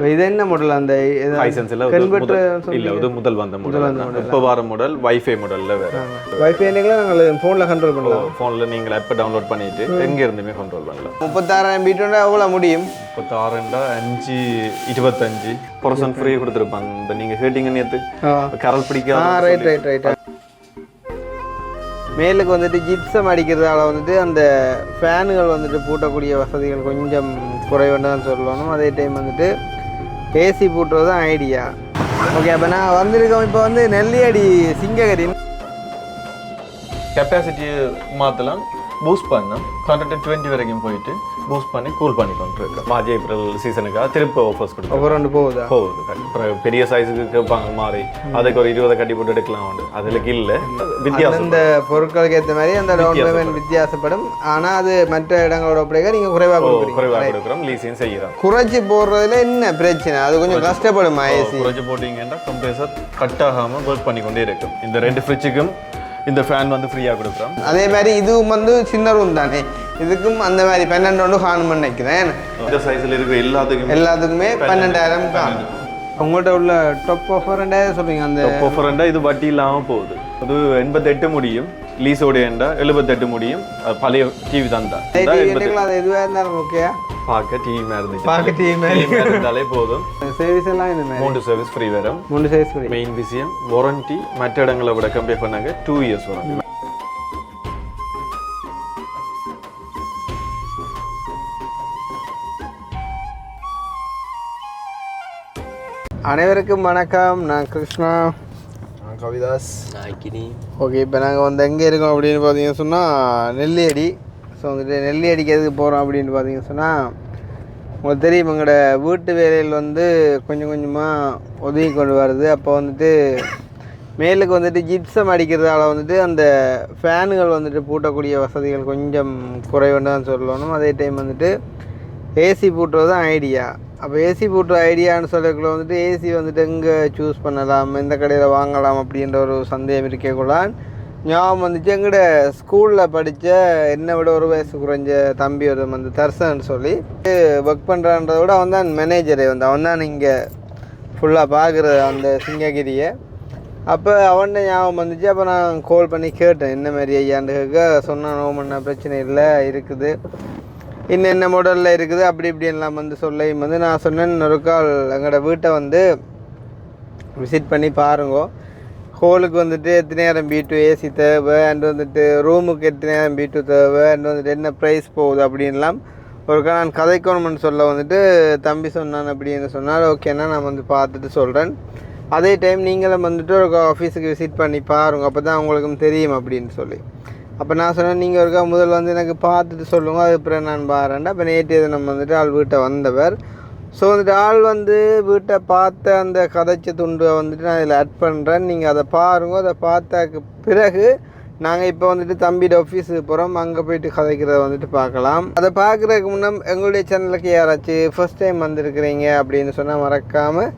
இது என்ன மாடல் அந்த ஹைசென்ஸ்ல இல்ல இது முதல் வந்த மாடல் இப்போ வர மாடல் வைஃபை மாடல்ல வேற வைஃபைல நாங்கள் ஃபோன்ல கண்ட்ரோல் பண்ணலாம் ஃபோன்ல நீங்க ஆப் டவுன்லோட் பண்ணிட்டு எங்க இருந்துமே கண்ட்ரோல் பண்ணலாம் 36 பீட்டோட எவ்வளவு முடியும் 36 25% ஃப்ரீ கொடுத்துருப்பாங்க இந்த நீங்க கேட்டிங்க நேத்து கரல் பிடிக்காத ரைட் மேலுக்கு வந்துட்டு ஜிப்சம் அடிக்கிறதால வந்துட்டு அந்த ஃபேனுகள் வந்துட்டு பூட்டக்கூடிய வசதிகள் கொஞ்சம் குறைவுன்னு தான் சொல்லணும். அதே டைம் வந்துட்டு ஏசி பூட்டுறது தான் ஐடியா. ஓகே, அப்போ நான் வந்திருக்கோம் இப்போ வந்து நெல்லியடி சிங்ககரி கெப்பாசிட்டி மாற்றலாம், பூஸ்ட் பண்ணலாம் 120 வரைக்கும் போயிட்டு பூஸ்ட் பண்ணி கூல் பண்ணி கொண்டிருக்கோம். மார்ச் ஏப்ரல் சீசனுக்காக திருப்ப ஆஃபர்ஸ் கொடுக்கும். போகுது பெரிய சைஸுக்கு கேட்பாங்க மாறி அதுக்கு ஒரு 20 கட்டி போட்டு எடுக்கலாம் உண்டு. அதுக்கு இல்லை வித்தியாசம் இந்த பொருட்களுக்கு ஏற்ற மாதிரி அந்த டவுன் பேமெண்ட் வித்தியாசப்படும். ஆனால் அது மற்ற இடங்களோட ஒப்படைக்க நீங்கள் குறைவாக கொடுக்குறோம், லீஸையும் செய்கிறோம். குறைச்சி போடுறதுல என்ன பிரச்சனை? அது கொஞ்சம் கஷ்டப்படும். குறைச்சி போட்டிங்கன்னா கம்ப்ரஸர் கட் ஆகாமல் ஒர்க் பண்ணி கொண்டே இருக்கும். இந்த 2 ஃப்ரிட்ஜுக்கும் இந்த ஃபேன் வந்து ஃப்ரீயாக கொடுக்குறோம். அதே மாதிரி இதுவும் வந்து சின்ன ரூம் தானே, இதுக்கும் அந்த மாதிரி 12 காணும்னு நினைக்கிறேன். இந்த சைஸில் இருக்கிற எல்லாத்துக்குமே 12,000 காணும். உங்கள்கிட்ட உள்ள டாப் ஆஃபர் 2,000 சொல்லுங்க. அந்த டாப் ஆஃபர் இது வட்டி இல்லாமல் போகுது. அது 88 முடியும், லீஸோட ஏண்டா 78 முடியும். பழைய டிவி தான் எதுவாக இருந்தாலும் ஓகே. பார்க்க டிவி மாதிரி இருந்தாலே போதும். சர்வீஸ் எல்லாம் இந்த மாதிரி 3 சர்வீஸ் ஃப்ரீ வரும். 3 சர்வீஸ் ஃப்ரீ. மெயின் விஷயம் வாரண்டி மற்ற இடங்களை விட கம்பேர் பண்ணாங்க 2 இயர்ஸ் வாரண்டி. அனைவருக்கும் வணக்கம். நான் கிருஷ்ணா. நான் கவிதாஸ். ஓகே, இப்போ நாங்கள் வந்து எங்கே இருக்கோம் அப்படின்னு பார்த்தீங்கன்னு சொன்னால் நெல்லியடி. ஸோ வந்துட்டு நெல்லியடிக்கு எதுக்கு போகிறோம் அப்படின்னு பார்த்தீங்கன்னு சொன்னால், உங்களுக்கு தெரியும் எங்களோட வீட்டு வேலையில் வந்து கொஞ்சம் கொஞ்சமாக ஒதுங்கி கொண்டு வருது. அப்போ வந்துட்டு மேலுக்கு வந்துட்டு ஜிப்சம் அடிக்கிறதால வந்துட்டு அந்த ஃபேனுகள் வந்துட்டு பூட்டக்கூடிய வசதிகள் கொஞ்சம் குறைவுன்னு தான் சொல்லணும். அதே டைம் வந்துட்டு ஏசி பூட்டுறது தான் ஐடியா. அப்போ ஏசி பூட்டுற ஐடியான்னு சொல்லக்குள்ள வந்துட்டு ஏசி வந்துட்டு எங்கே சூஸ் பண்ணலாம், எந்த கடையில் வாங்கலாம் அப்படின்ற ஒரு சந்தேகம் இருக்கக்கூடாது. ஞாபகம் வந்துச்சு, எங்கள்ட ஸ்கூலில் படித்த என்னை விட ஒரு வயசு குறைஞ்ச தம்பி ஒரு வந்து தர்சன் சொல்லி ஒர்க் பண்ணுறான்றத விட அவன் தான் மேனேஜரே. அவன் தான் இங்கே ஃபுல்லாக பார்க்குறது அந்த சிங்ககிரியை. அப்போ அவன்கிட்ட ஞாபகம் வந்துச்சு. அப்போ நான் கால் பண்ணி கேட்டேன் என்ன மாதிரி ஐயாண்டு கேட்க சொன்னான், நோமண்ணா பிரச்சனை இல்லை இருக்குது, இன்னென்ன மாடலில் இருக்குது அப்படி இப்படின்லாம் வந்து சொல்லையும் வந்து நான் சொன்னேன், ஒரு கால் எங்களோட வீட்டை வந்து விசிட் பண்ணி பாருங்கோ. ஹோலுக்கு வந்துட்டு எத்தனையாயிரம் B2 ஏசி தேவை, அண்ட் வந்துட்டு ரூமுக்கு எத்தனையாயிரம் B2 தேவை, அண்ட் வந்துட்டு என்ன ப்ரைஸ் போகுது அப்படின்லாம் ஒருக்கா நான் கதைக்கணும்னு சொல்ல வந்துட்டு தம்பி சொன்னான் அப்படின்னு சொன்னால், ஓகேண்ணா நான் வந்து பார்த்துட்டு சொல்கிறேன். அதே டைம் நீங்களும் வந்துட்டு ஒரு ஆஃபீஸுக்கு விசிட் பண்ணி பாருங்க, அப்போ தான் உங்களுக்கும் தெரியும் அப்படின்னு சொல்லி. அப்போ நான் சொன்னேன், நீங்கள் ஒருக்கா முதல் வந்து எனக்கு பார்த்துட்டு சொல்லுங்கள், அதுக்கப்புறம் நான் பாருறேன்டா. அப்போ நேற்று நம்ம வந்துட்டு ஆள் வீட்டை வந்தவர். ஸோ வந்துட்டு ஆள் வந்து வீட்டை பார்த்த அந்த கதைச்ச துண்டை வந்துட்டு நான் இதில் ஆட் பண்ணுறேன். நீங்கள் அதை பாருங்க. அதை பார்த்தாக்கு பிறகு நாங்கள் இப்போ வந்துட்டு தம்பியோட ஆஃபீஸுக்கு போகிறோம், அங்கே போயிட்டு கதைக்கிறத வந்துட்டு பார்க்கலாம். அதை பார்க்குறதுக்கு முன்னே எங்களுடைய சேனலுக்கு யாராச்சும் ஃபர்ஸ்ட் டைம் வந்திருக்கிறீங்க அப்படின்னு சொன்னால் மறக்காமல்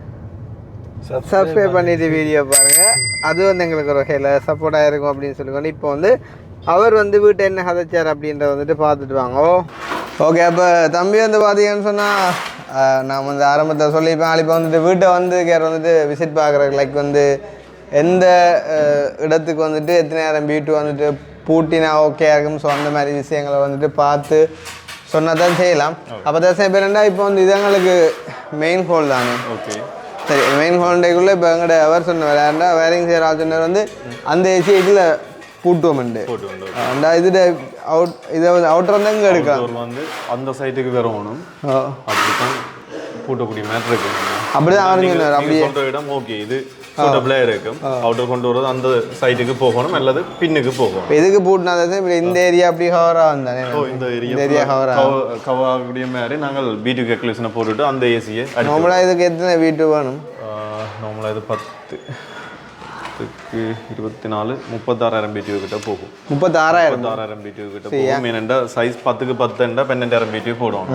சப்ஸ்கிரைப் பண்ணிவிட்டு வீடியோ பாருங்கள். அது வந்து எங்களுக்கு ஒரு வகையில் சப்போர்ட்டாக இருக்கும் அப்படின்னு சொல்லிக்கொண்டு இப்போ வந்து அவர் வந்து வீட்டை என்ன கதைச்சார் அப்படின்றத வந்துட்டு பார்த்துட்டு வாங்க. ஓகே, அப்போ தம்பி வந்து பார்த்தீங்கன்னு சொன்னால் நான் வந்து ஆரம்பத்தில் சொல்லியிருப்பேன், இப்போ வந்துட்டு வீட்டை வந்து வந்துட்டு விசிட் பார்க்குறக்கு லைக் வந்து எந்த இடத்துக்கு வந்துட்டு எத்தனையாயிரம் B2 வந்துட்டு பூட்டினா ஓகே ஆகும். ஸோ அந்த மாதிரி விஷயங்களை வந்துட்டு பார்த்து சொன்னால் தான் செய்யலாம். அப்போ தான் பேருண்டா இப்போ வந்து இது எங்களுக்கு மெயின் ஹோல் தானே. ஓகே சரி, மெயின் ஹோல்டேக்குள்ளே இப்போ எங்கள்கிட்ட அவர் சொன்ன விளையாண்டா வேரிங் செய்கிற ஆள் சொன்னவர் வந்து அந்த ஏசி இதில் பூட்டுவோம்ண்டு இது அவுட் இதை வந்து அவுட்டர் வந்து எங்கே எடுக்கலாம் வந்து அந்த சைட்டுக்கு வரணும். அப்படித்தான் பூட்டக்கூடிய மேட்ரு இருக்கு. அப்படிதான் அவர் சொன்னார். அப்படியே சொல்கிற இடம் ஓகே, இது சூட்டபிளாக இருக்கும். அவுட்டர் கொண்டு வரது அந்த சைட்டுக்கு போகணும் அல்லது பின்னுக்கு போகணும். எதுக்கு பூட்டினா இப்போ இந்த ஏரியா அப்படி கவராக வந்தானே. இந்த ஏரியா கவர் ஆகக்கூடிய மாதிரி நாங்கள் B2 கேல்குலேஷனை போட்டுட்டு அந்த ஏசியை நார்மலாக இதுக்கு எத்தனை B2 வேணும்? நார்மலாக இது 10 24 36,000 BTU கிட்ட போகும். 36,000 BTU கிட்ட போகும். ஏனெண்டா சைஸ் 10க்கு 10 என்றா 12,000 BTU போடுவோம்.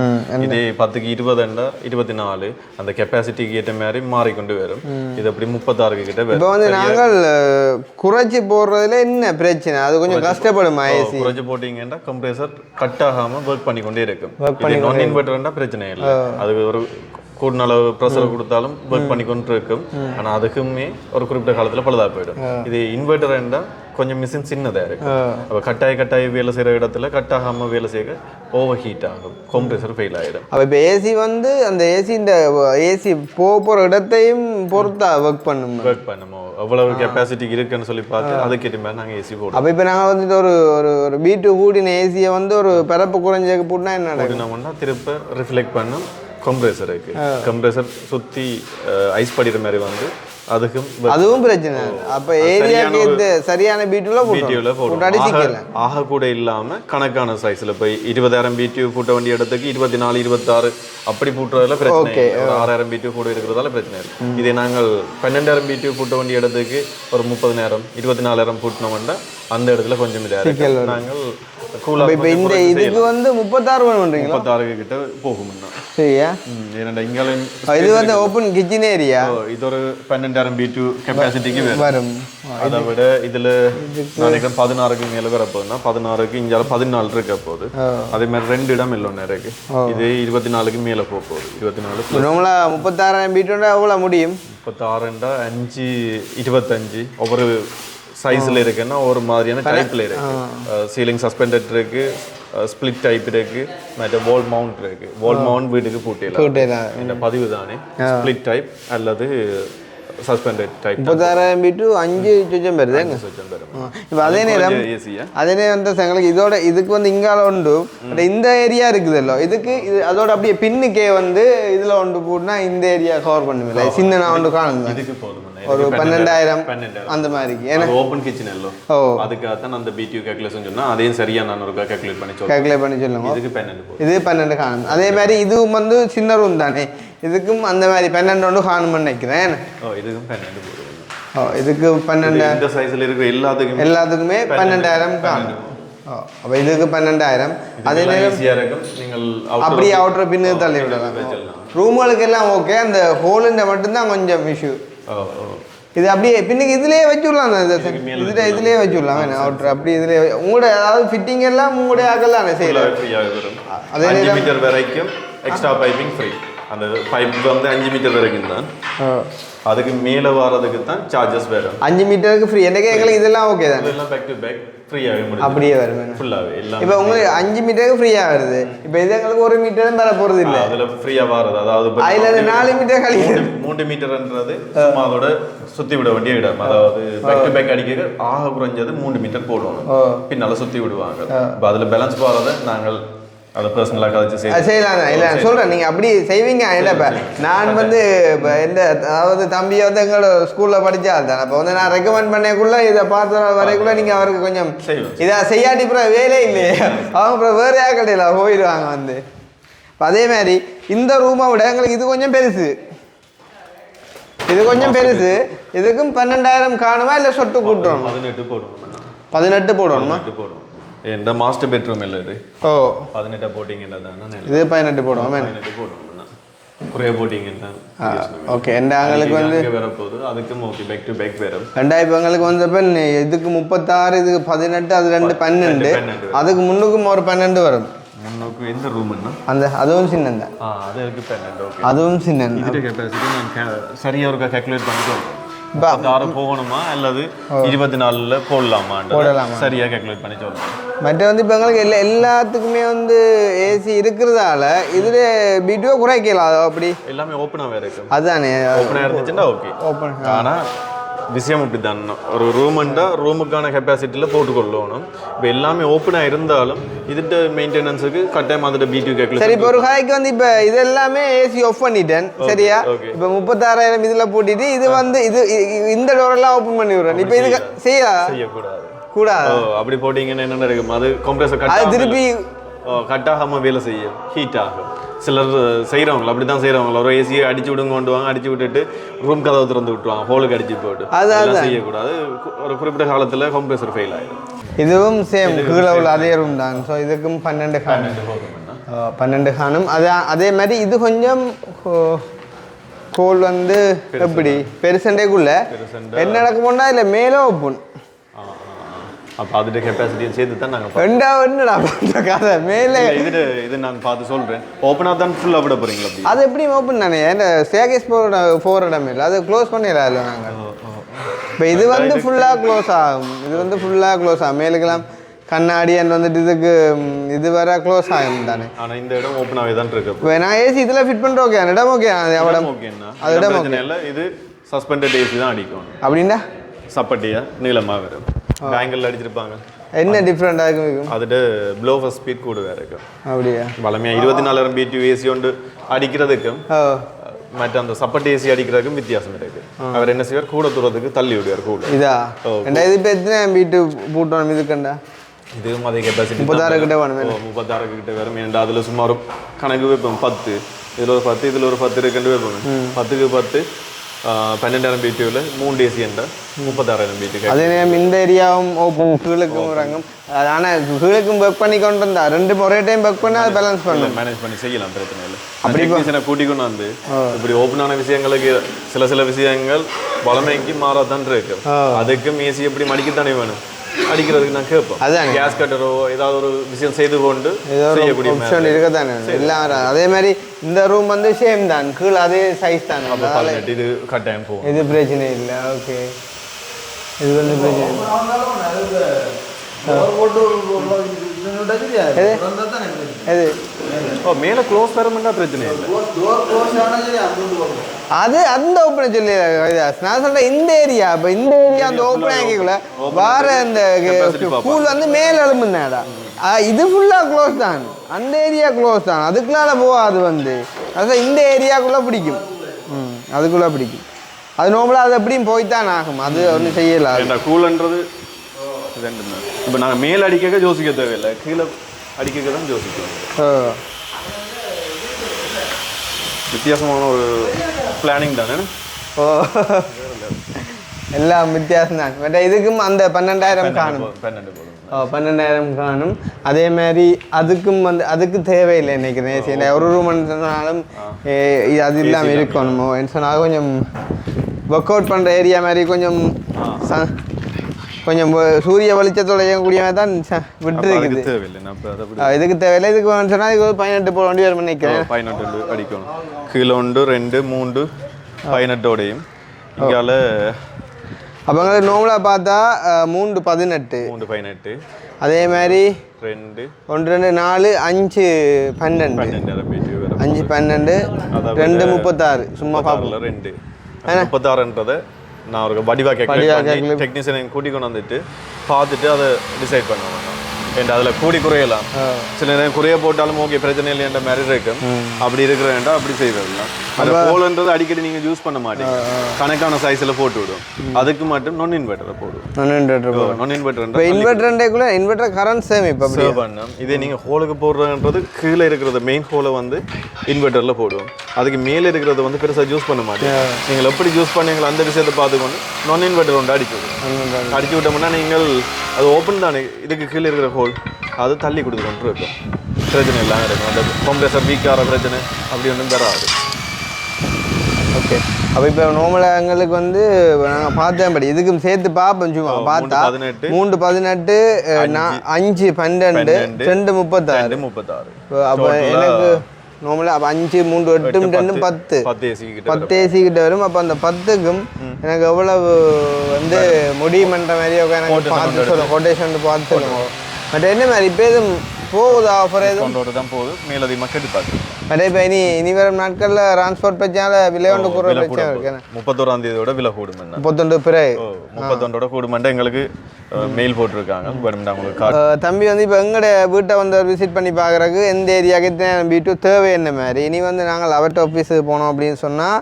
இதே 10க்கு 20 என்றா 24 அந்த கெப்பாசிட்டிக்கு ஏற்ற மாதிரி மாறிக்கொண்டு வரும். இது அப்படி 36 கிட்ட வரும். இப்போ வந்து நாங்கள் குறைச்சி போடுறதுல என்ன பிரச்சனை? அது கொஞ்சம் கஷ்டப்படும். ஏசி குறைச்சி போட்டீங்கன்னா கம்ப்ரஸர் கட் ஆகாம ஒர்க் பண்ணி கொண்டே இருக்கும். இது நான் இன்வெர்டர்னா பிரச்சனை இல்லை. அது ஒரு கூடுதல் அளவு ப்ரெஷர் கொடுத்தாலும் ஒர்க் பண்ணி கொண்டு இருக்கும் ஆனால் அதுக்குமே ஒரு குறிப்பிட்ட காலத்தில் பழுதாக போயிடும். இது இன்வெர்டர் இருந்தால் கொஞ்சம் மிஷின் சின்னதாக இருக்கும். அப்போ கட்டாய வேலை செய்கிற இடத்துல கட்டாகாமல் வேலை செய்ய ஓவர் ஹீட் ஆகும், கம்ப்ரெசர் ஃபெயில் ஆகிடும். அப்போ இப்போ ஏசி வந்து அந்த ஏசி போகிற இடத்தையும் பொறுத்தா ஒர்க் பண்ணுமோ அவ்வளவு கெப்பாசிட்டி இருக்குன்னு சொல்லி பார்த்து அதுக்கேற்ற மாதிரி நாங்கள் ஏசி போடுவோம். அப்போ இப்போ நாங்கள் வந்துட்டு ஒரு வீட்டு கூடின ஏசியை வந்து ஒரு பரப்பு குறைஞ்சதுக்கு போட்டுனா என்ன நடக்கும்னா திருப்ப ரிஃப்ளெக்ட் பண்ணும் கம்ப்ரெசர் இருக்கு. கம்ப்ரெசர் சுற்றி ஐஸ் படிக்கிற மாதிரி வந்து அதுவும் பிரச்சனை. அப்போ ஏரியாவுக்கு சரியான பிடியூவில் போட்டு ஆக கூட இல்லாமல் கணக்கான சைஸில் போய் 20,000 BTU பூட்ட வேண்டிய இடத்துக்கு 24, 26 அப்படி பூட்டுறதுல பிரச்சனை. 6,000 BTU கூட இருக்கிறதால பிரச்சனை இருக்கு. இதே நாங்கள் 12,000 BTU பூட்ட வேண்டிய இடத்துக்கு ஒரு 30,000, 24,000 பூட்டினோம்னா அந்த இடத்துல கொஞ்சம் இதாக நாங்கள் இப்போ இந்த இதுக்கு வந்து 36 பண்ணுறீங்களா? 36 கிட்ட போகும்னா சரியா. இது வந்து ஓப்பன் கிச்சன் ஏரியா. இது ஒரு 12,000 BTU கெப்பாசிட்டிக்கு வரும். அதை விட இதில் நினைக்கிறேன் 16க்கு மேலே வர போகுதுன்னா 16க்கு இங்கே 14 இருக்க போகுது. அதே மாதிரி 2 இடம் இல்லை ஒன்று இருக்கு. இது 24க்கு மேலே போக போகுது. 24 நம்மளாக 36,000 BTU எவ்வளோ முடியும்? 36 5 25 ஒவ்வொரு சைஸில் இருக்குன்னா ஒரு மாதிரியான டைப்பில் இருக்குது. சீலிங் சஸ்பெண்டட் இருக்குது, ஸ்பிளிட் டைப் இருக்குது, மற்ற வால் மவுண்ட் இருக்குது. வால் மவுண்ட் வீட்டுக்கு பூட்டிடலாம். இந்த பதிவு தானே ஸ்பிளிட் டைப் அல்லது சஸ்பெண்டட் டைப். 36,000 BTU 5 சுச்சம் வருது. இப்போ அதே நேரம் வந்து எங்களுக்கு இதோட இதுக்கு வந்து இங்கால உண்டு இந்த ஏரியா இருக்குதுல்ல, இதுக்கு இது அதோட அப்படியே பின்னுக்கே வந்து இதில் ஒன்று போட்டுனா இந்த ஏரியா கவர் பண்ணுமில்ல. சின்ன நான் ஒன்று காணுங்க இதுக்கு போதும் ஒரு 12,000 அந்த மாதிரி. ஏன்னா ஓப்பன் கிச்சன் எல்லோ அதுக்காக தான் அந்த BTU கால்குலேஷன் சொன்னால் அதையும் சரியாக நான் ஒரு கால்குலேட் பண்ணி சொல்லுங்க. இதுக்கு 12 இது 12 காணும். அதே மாதிரி இதுவும் வந்து சின்ன ரூம் தானே, இதுக்கும் அந்த மாதிரி 12 ஒன்று காணும்னு நினைக்கிறேன். இதுக்கும் 12 போடுவோம். இதுக்கு 12 இந்த சைஸில் இருக்கிற எல்லாத்துக்குமே 12,000 காணும். அப்போ இதுக்கு 12,000. அதே நேரம் நீங்கள் அப்படியே அவுட்டர் பின்னு தள்ளி விடலாம். ரூம்களுக்கு எல்லாம் ஓகே, அந்த ஹோலுன்ற மட்டும்தான் கொஞ்சம் இஷ்யூ. இது அப்படியே பின்னுக்கு இதுலேயே வச்சுடலாம். இதுலேயே வச்சுடலாம் அவுட்டர் அப்படி இதுலேயே உங்களோட அதாவது ஃபிட்டிங் எல்லாம் உங்களுடைய ஆகலாம் செய்யலாம். அதே 5 மீட்டர் வரைக்கும் எக்ஸ்ட்ரா பைப்பிங் ஃப்ரீ. அந்த பைப் வந்து 5 மீட்டர் வரைக்கும் தான். அதுக்கு மேலே வர்றதுக்கு தான் சார்ஜஸ் வேறு. 5 மீட்டருக்கு ஃப்ரீ. எனக்கு எங்களுக்கு இதெல்லாம் ஓகே தான். இதெல்லாம் பேக் டு பேக் ஃப்ரீயாகவே முடியும். அப்படியே வரும் ஃபுல்லாகவே எல்லாம். இப்போ உங்களுக்கு 5 மீட்டருக்கு ஃப்ரீயாக வருது. இப்போ இது எங்களுக்கு 1 மீட்டரும் தர போகிறது இல்லை. அதில் ஃப்ரீயாக வர்றது அதாவது அதில் 4 மீட்டர் கழிவு 3 மீட்டர்ன்றது சும்மா அதோட சுற்றி விட வேண்டிய இடம். அதாவது பேக் டு பேக் அடிக்க ஆக குறைஞ்சது 3 மீட்டர் போடணும். பின்னால் சுற்றி விடுவாங்க. இப்போ அதில் பேலன்ஸ் போகிறத நாங்கள் அதை பர்சனலாக கதைச்சு செய்யலாம். இல்லை சொல்கிறேன், நீங்கள் அப்படி செய்வீங்க. இல்லை இப்போ நான் வந்து இப்போ எந்த அதாவது தம்பியை வந்து எங்களோட ஸ்கூலில் படித்தா தான் அப்போ வந்து நான் ரெக்கமெண்ட் பண்ணக்குள்ளே இதை பார்த்து வரைக்குள்ளே நீங்கள் அவருக்கு கொஞ்சம் இதை செய்யாட்டி அப்புறம் வேலை இல்லையே அவங்க அப்புறம் வேறு யாக்கடையில் போயிடுவாங்க வந்து. இப்போ அதே மாதிரி இந்த ரூமை விட எங்களுக்கு இது கொஞ்சம் பெருசு. இது கொஞ்சம் பெருசு. இதுக்கும் 12,000 காணுமா இல்லை சொட்டு கூட்டணும்? 18 போடணுமா? இந்த மாஸ்டர் பெட்ரூம் இல்லை இது. 18 போட்டிங்கன்னா தானே இது 18 போடுவோம். 18 போடுவோம். குறைய போட்டிங்கன்னா ஓகே. எங்களுக்கு வந்து வரப்போகுது. அதுக்கும் ஓகே பேக் டு பேக் வரும். இப்போ எங்களுக்கு வந்தப்போ இதுக்கு 36, இதுக்கு 18, அது 2 12, அதுக்கு முன்னுக்கும் ஒரு 12 வரும். முன்னுக்கு எந்த ரூம்னா அந்த அதுவும் சின்னது. அதுக்கு 12. ஓகே, அதுவும் சின்னது. இது கெப்பாசிட்டி நான் சரியாக ஒரு கால்குலேட் பண்ணிட்டு போகணுமா அல்லது 24 போடலாமா சரியாக கால்குலேட் பண்ணி சொல்லுங்கள். மற்ற வந்து இப்போ எங்களுக்கு எல்லாத்துக்குமே வந்து ஏசி இருக்கிறதால இதில் பிடிஓ குறைக்கலாம். அப்படி எல்லாமே ஓப்பனாகவே இருக்கு. அதுதானே ஓப்பனாக இருந்துச்சுன்னா ஓகே. ஓப்பன் ஆனால் விஷயம் இப்படி தான். ஒரு ரூமுண்டா ரூமுக்கான கெப்பாசிட்டியில் போட்டுக்கொள்ளணும். இப்போ எல்லாமே ஓப்பனாக இருந்தாலும் இதுட்டு மெயின்டெனன்ஸுக்கு கட்டாயம் அந்த BTU கேட்கல. சரி, இப்போ ஒரு காய்க்கு வந்து இப்போ இது எல்லாமே ஏசி ஆஃப் பண்ணிட்டேன் சரியா. இப்போ 36,000 இதில் போட்டுட்டு இது வந்து இது இந்த டோரெல்லாம் ஓப்பன் பண்ணி விடுறேன். இப்போ இது செய்யக்கூடாது. அப்படி போட்டிங்கன்னா என்ன நடக்கும்? அது கம்ப்ரஸர் அது திருப்பி கட்டாகாமல் வேலை செய்யும், ஹீட் ஆகும். சிலர் செய்கிறவங்க அப்படி தான் செய்கிறவங்க. ஒரு ஏசியை அடிச்சு விடுங்க கொண்டு வாங்க, அடிச்சு விட்டுட்டு ரூம் கதவை திறந்து விட்டுருவாங்க, ஹோலுக்கு அடிச்சு போட்டு. அதெல்லாம் செய்யக்கூடாது. ஒரு குறிப்பிட்ட காலத்தில் கம்ப்ரஸர் ஃபெயில் ஆகிடும். இதுவும் சேம் கீழே உள்ள அதே ரூம் தான். ஸோ இதுக்கும் 12 காணும். அதே மாதிரி இது கொஞ்சம் கோல் வந்து எப்படி பெருசண்டைக்குள்ள என்ன நடக்குமோன்னா இல்லை மேலே ஓப்பன் அப்போ அதோட கெப்பாசிட்டியை சேர்த்து தான் நாங்கள் என்னடா கதை மேலே இது நான் பார்த்து சொல்கிறேன். ஓப்பனாக தான் ஃபுல்லாக விட போகிறீங்களா? அப்படி அது எப்படி ஓப்பன் தானே இந்த ஸ்டேர்கேஸ் போகிற இடம் இல்லை, அது க்ளோஸ் பண்ணிடல நாங்கள். இப்போ இது வந்து ஃபுல்லாக க்ளோஸ் ஆகும், இது வந்து ஃபுல்லாக க்ளோஸ் ஆகும். மேலுக்கெல்லாம் கண்ணாடி அண்ட் வந்துட்டு இதுக்கு இது வர க்ளோஸ் ஆகும் தானே. ஆனால் இந்த இடம் ஓப்பனாகவே தான் இருக்கு. இப்போ நான் ஏசி இதில் ஃபிட் பண்ணுறேன். ஓகே இடம் ஓகே இடம் ஓகேண்ணா. அது இடம் ஓகே இல்லை, இது சஸ்பெண்டட் ஏசி தான் அடிக்கும். அப்படின்னா சப்பட்டியாக நீளமாக வரும். பேங்கில் அடிச்சிருப்பாங்க. என்ன டிஃப்ரெண்டாக இருக்கும்? அதோட ப்ளோவர் ஸ்பீட் கூட வேறு இருக்கும். அப்படியா? வளமையாக 24,000 BTU ஏசி ஒன்று அடிக்கிறதுக்கும் மற்ற அந்த சப்பட்டி ஏசி அடிக்கிறதுக்கும் வித்தியாசம் இருக்கு. அவர் என்ன செய்வார், கூட தூரத்துக்கு தள்ளி விடுவார் கூட. இதா இது இப்போ எத்தனை வீட்டு பூட்டணும் இதுக்குண்டா? இதுவும் அதே கெப்பாசிட்டி 36 கிட்ட வேணும். 36 கிட்ட வரும். ஏன்டா அதில் சும்மா ஒரு கணக்கு வைப்போம், 10 இதில் ஒரு 10 இதில் ஒரு 10 இருக்குன்னு வைப்போம். 10க்கு 10 12,000 BTUவில் 3 ஏசி என்றால் 36,000 BTU. அதே நேரம் இந்த ஏரியாவும் ஓப்பன் கீழுக்கும் இறங்கும். ஆனால் கீழுக்கும் ஒர்க் பண்ணி கொண்டு இருந்தா ரெண்டு ஒரே டைம் ஒர்க் பண்ணி அதை பேலன்ஸ் பண்ணலாம், மேனேஜ் பண்ணி செய்யலாம், பிரச்சனை இல்லை. அப்படி கூட்டி கொண்டு வந்து இப்படி ஓப்பனான விஷயங்களுக்கு சில விஷயங்கள் வளமைக்கு மாறாதான் இருக்கு. அதுக்கும் ஏசி எப்படி மடிக்கத்தானே வேணும், அடிக்கிறதுக்கு நான் கேட்போம். அதான் கேஸ் கட்டரோ ஏதாவது ஒரு விஷயம் செய்து கொண்டு செய்யக்கூடிய ஆப்ஷன் இருக்கதானே எல்லாம். அதே மாதிரி இந்த ரூம் வந்து சேம் தான், கீழே அதே சைஸ் தான். இது கட்டாயம் போகும், இது பிரச்சனை இல்லை. ஓகே இது வந்து பிரச்சனை மேலே க்ளோஸ் தரமுன்னா பிரச்சனை இல்லை. அது அந்த ஓப்பனை சொல்லி நான் சொல்றேன் இந்த ஏரியா. இப்போ இந்த ஏரியா அந்த ஓப்பன் ஆகிக்குள்ள வார அந்த கூல் வந்து மேல் எழும்புனாடா. இது ஃபுல்லாக க்ளோஸ் தான், அந்த ஏரியா க்ளோஸ் தான், அதுக்குள்ளால போகாது வந்து. அதான் இந்த ஏரியாக்குள்ளே பிடிக்கும், அதுக்குள்ளே பிடிக்கும். அது நார்மலாக அது எப்படியும் போய்த்தான் ஆகும், அது ஒன்றும் செய்யலாம். கூலன்றது இப்போ நாங்கள் மேல் அடிக்க யோசிக்க தேவையில்லை, கீழே அடிக்க தான் யோசிக்கிறோம். வித்தியாசமான ஒரு பிளானிங் தானே. ஓ எல்லாம் வித்தியாசம் தான். பட் இதுக்கும் அந்த 12,000 காணும். 12,000 காணும். அதே மாதிரி அதுக்கும் வந்து அதுக்கு தேவையில்லை நினைக்கிறேன். சரி ஒரு ரூம் சொன்னாலும் அது இல்லாமல் இருக்கணுமோ சொன்னால் கொஞ்சம் ஒர்க் அவுட் பண்ணுற ஏரியா மாதிரி கொஞ்சம் கொஞ்சம் சூரிய வெளிச்சத்தோட இயங்கக்கூடிய மாதிரி தான் விட்டுருக்குது. இதுக்கு தேவையில்லை. இதுக்கு சொன்னால் இதுக்கு 18 போட வேண்டி வரும் நினைக்கிறேன். 18 அடிக்கணும். கீழே 1 2 3 18ஓடையும் இங்கால. அப்போ நார்மலாக பார்த்தா 3 18 3 18. அதே மாதிரி 2 1 2 4 5 12 5 12 2 36 சும்மா பார்ப்போம். 2 36ன்றதை நான் ஒரு வடிவாக டெக்னீஷியனை கூட்டி கொண்டு வந்துட்டு பார்த்துட்டு அதை டிசைட் பண்ணுவேன். ஏன்டா அதில் கூடி குறையலாம், சில நேரம் குறைய போட்டாலும் ஓகே பிரச்சனை இல்லைன்ற மாதிரி இருக்கும். அப்படி இருக்கிறேன்டா அப்படி செய்வேன். அந்த போல்ன்றது அடிக்கடி நீங்கள் யூஸ் பண்ண மாட்டீங்க, கணக்கான சைஸில் போட்டு விடும். அதுக்கு மட்டும் நான் இன்வெர்ட்டரை போடுவோம். நான் இன்வெர்ட்டர் கரண்ட் சேவ் பண்ணோம். இதே நீங்கள் ஹோலுக்கு போடுறதுன்றது கீழே இருக்கிறது மெயின் ஹோலை வந்து இன்வெர்ட்டரில் போடுவோம். அதுக்கு மேலே இருக்கிறத வந்து பெருசாக யூஸ் பண்ண மாட்டேன். நீங்கள் எப்படி யூஸ் பண்ணீங்களோ அந்த விஷயத்தை பார்த்துக்கொண்டு நான் இன்வெர்ட்டர் ஒன்று அடிச்சு விட்டோம்னா நீங்கள் அது ஓப்பன் தானே, இதுக்கு கீழே இருக்கிற ஹோல் அது தள்ளி கொடுத்துட்டு இருக்கும், பிரச்சனை இல்லாமல் இருக்கும். அந்த கம்ப்ரெசர் வீக்காக பிரச்சனை அப்படி ஒன்றும் தராது. ஓகே. அப்போ இப்போ நார்மலாக எங்களுக்கு வந்து நாங்கள் பார்த்தேன் படி இதுக்கும் சேர்த்து பார்ப்போம். சும்மா பார்த்தா 3 18 5 12 2 36. அப்போ எனக்கு நார்மலாக அப்போ 5 3 8 2 10 ஏசி கிட்ட வரும். அப்போ அந்த 10க்கும் எனக்கு எவ்வளவு வந்து முடியுமன்ற மாதிரி எனக்கு பார்த்து சொல்லுவோம், கொட்டேஷன் பார்த்து சொல்லுவோம். பட் என்ன மாதிரி இப்போ எதுவும் போகுது ஆஃபர் எதுவும் தான் போகுது, மேலதிகமாக கேட்டு பார்த்து. அதே இப்போ இனி வரும் நாட்களில் டிரான்ஸ்போர்ட் பிரச்சனை விலை ஒன்று கூற பிரச்சனை இருக்கு. 31ஆம் தேதியோட விலை கூடும். 31 பிறகு 31 கூடுமெண்டா எங்களுக்கு மெயில் போட்டிருக்காங்க. தம்பி வந்து இப்போ எங்களோட வீட்டை வந்து விசிட் பண்ணி பார்க்குறதுக்கு எந்த ஏரியாவுக்கு எத்தனை வீட்டு தேவை என்ன மாதிரி. இனி வந்து நாங்கள் அவர்கிட்ட ஆஃபீஸுக்கு போனோம் அப்படின்னு சொன்னால்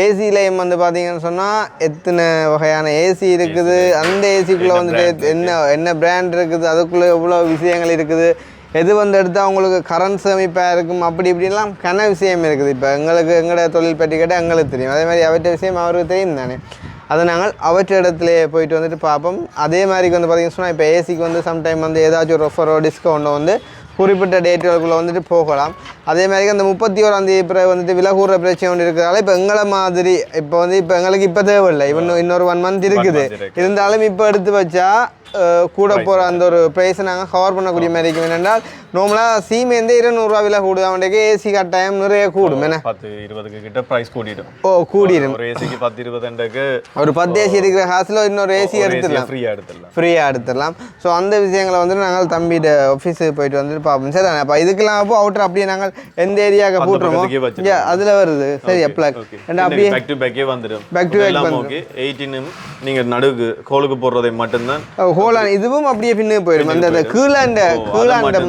ஏசிலையும் வந்து பார்த்தீங்கன்னு சொன்னால் எத்தனை வகையான ஏசி இருக்குது, அந்த ஏசிக்குள்ளே வந்துட்டு என்ன பிராண்ட் இருக்குது, அதுக்குள்ளே எவ்வளோ விஷயங்கள் இருக்குது, எது வந்து எடுத்தால் அவங்களுக்கு கரண்ட் சேமிப்பாக இருக்கும், அப்படி இப்படிலாம் கன விஷயம் இருக்குது. இப்போ எங்களோட தொழில் பற்றி கேட்டால் எங்களுக்கு தெரியும், அதே மாதிரி அவற்ற விஷயம் அவருக்கு தெரியும் தானே. அதை நாங்கள் அவற்ற இடத்துல போயிட்டு வந்துட்டு பார்ப்போம். அதே மாதிரி வந்து பார்த்திங்கன்னு சொன்னால் இப்போ ஏசிக்கு வந்து சம்டைம் வந்து ஏதாச்சும் ஒரு ஆஃபரோ டிஸ்கவுண்ட்டோ வந்து குறிப்பிட்ட டேட்டுகளுக்குள்ளே வந்துட்டு போகலாம். அதே மாதிரி அந்த 31ஆம் தேதி பிறகு வந்துட்டு விலை கூடுற பிரச்சனை ஒன்று இருக்கிறதால இப்போ எங்களை மாதிரி இப்போ வந்து இப்போ எங்களுக்கு இப்போ தேவையில்லை, இன்னொரு 1 மந்த் இருக்குது. இருந்தாலும் இப்போ எடுத்து வச்சா கூட போகிற அந்த ஒரு ப்ரைஸை நாங்கள் கவர் பண்ணக்கூடிய மாதிரி இருக்கும். என்னென்றால் நார்மலாக சீமேந்தே 200 விலை கூடுது, அவனுக்கு ஏசி கட்டாயம் நிறைய கூடும். என்ன 10-20 கிட்ட ப்ரைஸ் கூடிடும். கூடிடும். ஒரு ஏசிக்கு 10-20 ஒரு 10 ஏசி இருக்கிற ஹாஸில் இன்னொரு ஏசி எடுத்துடலாம், ஃப்ரீயாக எடுத்துடலாம். ஸோ அந்த விஷயங்களை வந்து நாங்கள் தம்பியோட ஆஃபீஸுக்கு போயிட்டு வந்துட்டு பார்ப்போம். சரி, அப்போ இதுக்கெல்லாம் அப்போ அவுட்டர் அப்படியே நாங்கள் எந்த ஏரியாவுக்கு போட்டுருமோ அதில் வருது. சரி, பிளக் அப்படியே பேக் டு பேக்கே வந்துடும். Back to back okay. 18 நீங்கள் நடுவுக்கு கோலுக்கு போடுறதை மட்டும்தான் ஹோலான் இதுவும் அப்படியே பின்னுக்கு போயிடும். அந்த கீழாண்ட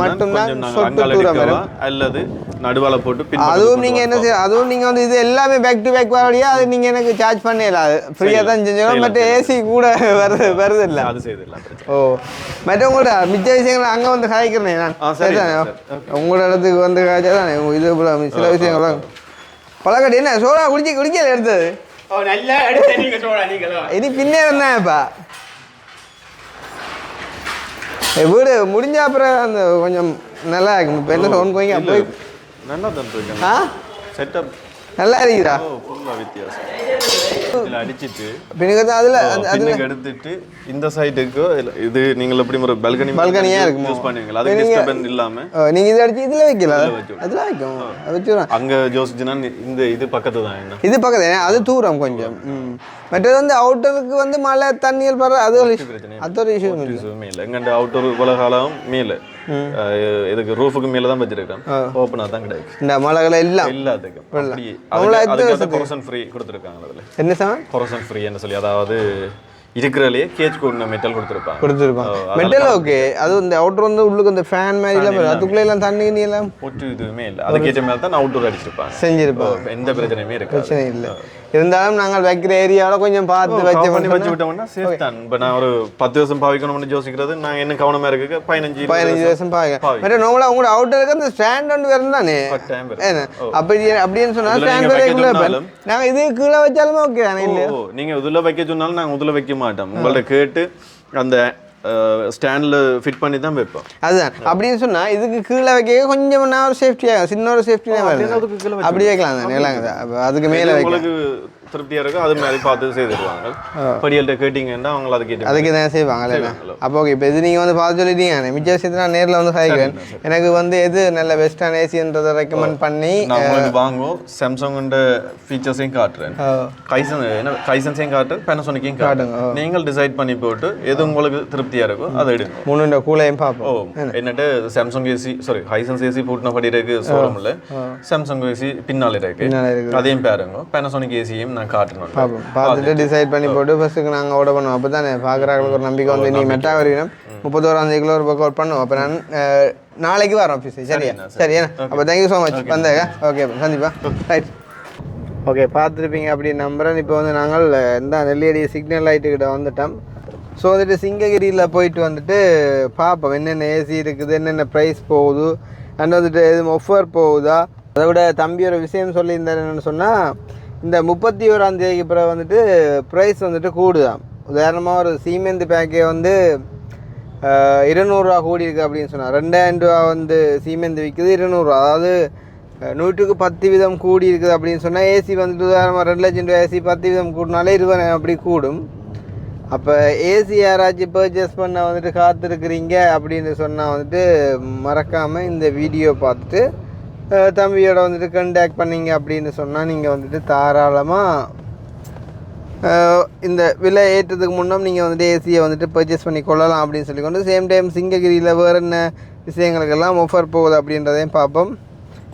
மட்டும்தான் சொட்டு தூரம் வரும். அல்லது நடுவால போட்டு பின் அதுவும் நீங்கள் என்ன செய்ய, அதுவும் நீங்கள் வந்து இது எல்லாமே பேக் டு பேக் வரடியா, அது நீங்கள் எனக்கு சார்ஜ் பண்ணல, அது ஃப்ரீயாக தான் செஞ்சோம். மற்ற ஏசி கூட வருது இல்லை, அது செய்திடலாம். ஓ மற்ற உங்கள்கிட்ட மிச்ச விஷயங்கள் அங்கே வந்து காய்க்கிறேன் நான். சரி தானே, உங்களோட இடத்துக்கு வந்து காய்ச்சா தானே இது போல சில விஷயங்கள்லாம் பழக்கட்டு. என்ன சோடா குடிக்கல எடுத்தது இனி பின்னே வந்தாப்பா வீடு முடிஞ்ச அப்புறம் அந்த கொஞ்சம் நல்லா இருக்கும். இப்போ என்ன சவுண்ட் போய்ங்க அப்போ நல்லா தான் இருக்கு. செட்டப் நல்லா இருக்குதா? ஃபுல்லாக வித்தியாசம். இதில் அடிச்சிட்டு பின்னுக்கு அதில் அதுக்கு எடுத்துட்டு இந்த சைடுக்கு இது நீங்கள் எப்படி ஒரு பால்கனியாக இருக்கும் யூஸ் பண்ணுவீங்களா? அது டிஸ்டர்பன்ஸ் இல்லாமல் நீங்கள் இதை அடிச்சு இதில் வைக்கலாம், அதில் வைக்கும் வச்சுருவோம். அங்கே ஜோசிச்சுன்னா இந்த இது பக்கத்து தான். என்ன இது பக்கத்து, அது தூரம் கொஞ்சம். மற்றது வந்து அவுட்டருக்கு வந்து மழை தண்ணியில் படுற அது ஒரு இஷ்யூமே இல்லை. எங்கள்கிட்ட அவுட்டர் உலகாலம் மேலே இதுக்கு ரூஃபுக்கு மேலே தான் வச்சிருக்கேன். ஓப்பனாக தான் கிடைக்கும். இந்த மழைகளை எல்லாம் எல்லாத்துக்கும் கொரோசன் ஃப்ரீ கொடுத்துருக்காங்க. அதில் என்ன சார் கொரோசன் ஃப்ரீ என்ன சொல்லி, அதாவது இருக்கிறதுலேயே கேஜ் கூடின மெட்டல் கொடுத்துருப்பாங்க. Metal okay. அது இந்த அவுட்டர் வந்து உள்ளுக்கு இந்த ஃபேன் மாதிரி அதுக்குள்ளே எல்லாம் தண்ணி எல்லாம் ஒட்டு இதுவுமே இல்லை. அதுக்கேற்ற மாதிரி தான் அவுட்டோர் அடிச்சிருப்பாங்க, செஞ்சிருப்பாங்க. எந்த பிரச்சனையுமே இருக்கு, பிரச்சனை இல்லை. இருந்தாலும் நாங்கள் வைக்கிற ஏரியாவில் கொஞ்சம் பார்த்து வச்சு விட்டோம்னா சேஃப் தான். இப்போ நான் ஒரு 10 வருஷம் பாவிக்கணும்னு யோசிக்கிறது நான் என்ன கவனமாக இருக்கு. 15 வருஷம் பாவிக்க நோமலா உங்களோட அவுட்டருக்கு அந்த ஸ்டாண்ட் ஒன்று வரும் தானே. அப்படின்னு சொன்னா ஸ்டாண்ட் வரைக்கும் நாங்கள் இது கீழே வச்சாலுமே ஓகே தானே. இல்லை நீங்கள் இதில் வைக்க சொன்னாலும் நாங்கள் இதில் வைக்க மாட்டோம். உங்கள்ட்ட கேட்டு அந்த ஸ்டாண்டில் ஃபிட் பண்ணி தான் வைப்போம். அதுதான் அப்படின்னு சொன்னால் இதுக்கு கீழே வைக்க கொஞ்சம் நான் ஒரு சேஃப்டியாக சின்ன ஒரு சேஃப்டியாக அப்படி வைக்கலாம் தானே. இல்லைங்க அதுக்கு மேலே உங்களுக்கு திருப்தியாக இருக்கும். அது மாதிரி பார்த்து செய்திருவாங்க. படியல்கிட்ட கேட்டிங்கன்னா அவங்க அதுக்கு தான் செய்வாங்க. இல்லை அப்போ ஓகே. இப்போ இது நீங்கள் வந்து பார்த்து சொல்லிட்டீங்க. மிச்ச விஷயத்தை நான் நேரில் வந்து சாய்க்கிறேன். எனக்கு வந்து எது நல்ல பெஸ்ட்டான ஏசின்றதை ரெக்கமெண்ட் பண்ணி வாங்குவோம். சாம்சங்கோட ஃபீச்சர்ஸையும் காட்டுறேன், கைசன்ஸையும் காட்டுறேன், பேனசோனிக்கையும் காட்டுங்க. நீங்கள் டிசைட் பண்ணி போட்டு எது உங்களுக்கு திருப்தியாக இருக்கும் அதை எடுங்க. மூணு கூலையும் பார்ப்போம். என்னட்டு சாம்சங் ஏசி ஹைசன்ஸ் ஏசி பூட்டினபடி இருக்கு ஷோரூமில். சாம்சங் ஏசி பின்னால் இருக்கு, அதையும் பாருங்க. பேனசோனிக் ஏசியும் காட்டணும், பார்த்துட்டு டிசைட் பண்ணி போட்டு ஃபர்ஸ்ட்டுக்கு நாங்கள் ஆர்டர் பண்ணுவோம். அப்போ தானே பார்க்குறாங்களுக்கு ஒரு நம்பிக்கை வந்து நீ மெட்டா வருவீங்க 31 ஒரு பக்கம் அவுட் பண்ணுவோம். அப்போ நான் நாளைக்கு வரோம் ஆஃபீஸ். சரியா? சரி. அப்போ தேங்க்யூ ஸோ மச் வந்தேங்க. ஓகே சந்திப்பா. ரைட். ஓகே, பார்த்துருப்பீங்க அப்படின்னு நம்புகிறேன். இப்போ வந்து நாங்கள் இந்த நெல்லியடி சிக்னல் லைட்டுக்கிட்ட வந்துட்டோம். ஸோ வந்துட்டு சிங்ககிரியில் போயிட்டு வந்துட்டு பார்ப்போம் என்னென்ன ஏசி இருக்குது, என்னென்ன ப்ரைஸ் போகுது, அண்ட் வந்துட்டு எதுவும் ஆஃபர் போகுதா. அதை விட தம்பி ஒரு விஷயம் சொல்லியிருந்தார். என்னென்னு சொன்னால் இந்த 31ஆம் தேதிக்கு பிறகு வந்துட்டு ப்ரைஸ் வந்துட்டு கூடுதான். உதாரணமாக ஒரு சீமெந்து பேக்கே வந்து 200 ரூபா கூடி இருக்குது அப்படின்னு சொன்னால் 2000 ரூபா வந்து சீமெந்து விற்குது 200 ரூபா. அதாவது 100க்கு 10% கூடி இருக்குது அப்படின்னு சொன்னால் ஏசி வந்துட்டு உதாரணமாக 2 லட்சம் ரூபா ஏசி 10% கூடினாலே 20 அப்படி கூடும். அப்போ ஏசி யாராச்சும் பர்ச்சேஸ் பண்ண வந்துட்டு காத்திருக்கிறீங்க அப்படின்னு சொன்னால் வந்துட்டு மறக்காமல் இந்த வீடியோ பார்த்துட்டு தம்பியோட வந்துட்டு கண்டாக்ட் பண்ணிங்க அப்படின்னு சொன்னால் நீங்கள் வந்துட்டு தாராளமாக இந்த விலை ஏற்றத்துக்கு முன்னும் நீங்கள் வந்துட்டு ஏசியை வந்துட்டு பர்ச்சேஸ் பண்ணி கொள்ளலாம் அப்படின்னு சொல்லிக்கொண்டு சேம் டைம் சிங்ககிரியில் வேறு என்ன விஷயங்களுக்கெல்லாம் ஆஃபர் போகுது அப்படின்றதையும் பார்ப்போம்.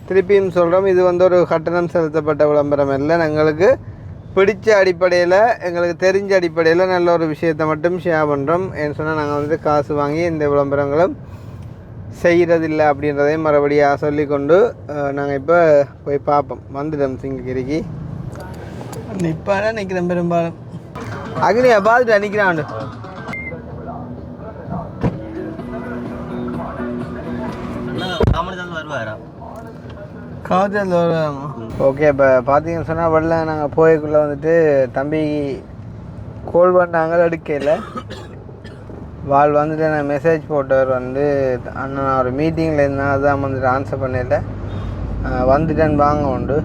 திருப்பியும் சொல்கிறோம், இது வந்து ஒரு கட்டணம் செலுத்தப்பட்ட விளம்பரம் இல்லை. எங்களுக்கு பிடிச்ச அடிப்படையில் எங்களுக்கு தெரிஞ்ச அடிப்படையில் நல்ல ஒரு விஷயத்தை மட்டும் ஷேர் பண்ணுறோம். ஏன்னு சொன்னால் நாங்கள் வந்துட்டு காசு வாங்கி இந்த விளம்பரங்களும் செய்கிறதில்லை அப்படின்றதையும் மறுபடியாக சொல்லிக்கொண்டு நாங்கள் இப்போ போய் பார்ப்போம். வந்துட்டோம் சிங்ககிரிக்கு. நிற்பாடா நிற்கிறேன் பெரும்பாலும். அக்னியா பார்த்துட்டு நிற்கிறான். காவத்தில் வருவாங்க. ஓகே, இப்போ பார்த்தீங்கன்னு சொன்னால் வெளில நாங்கள் போய்க்குள்ளே வந்துட்டு தம்பி கோல் பண்ணாங்க எடுக்கல. வாழ் வந்துட்டு நான் மெசேஜ் போட்டவர் வந்து அண்ணன் நான் ஒரு மீட்டிங்கில் இருந்தேன், அதுதான் வந்துட்டு ஆன்சர் பண்ணல, வந்துட்டேன்னு வாங்க உண்டு.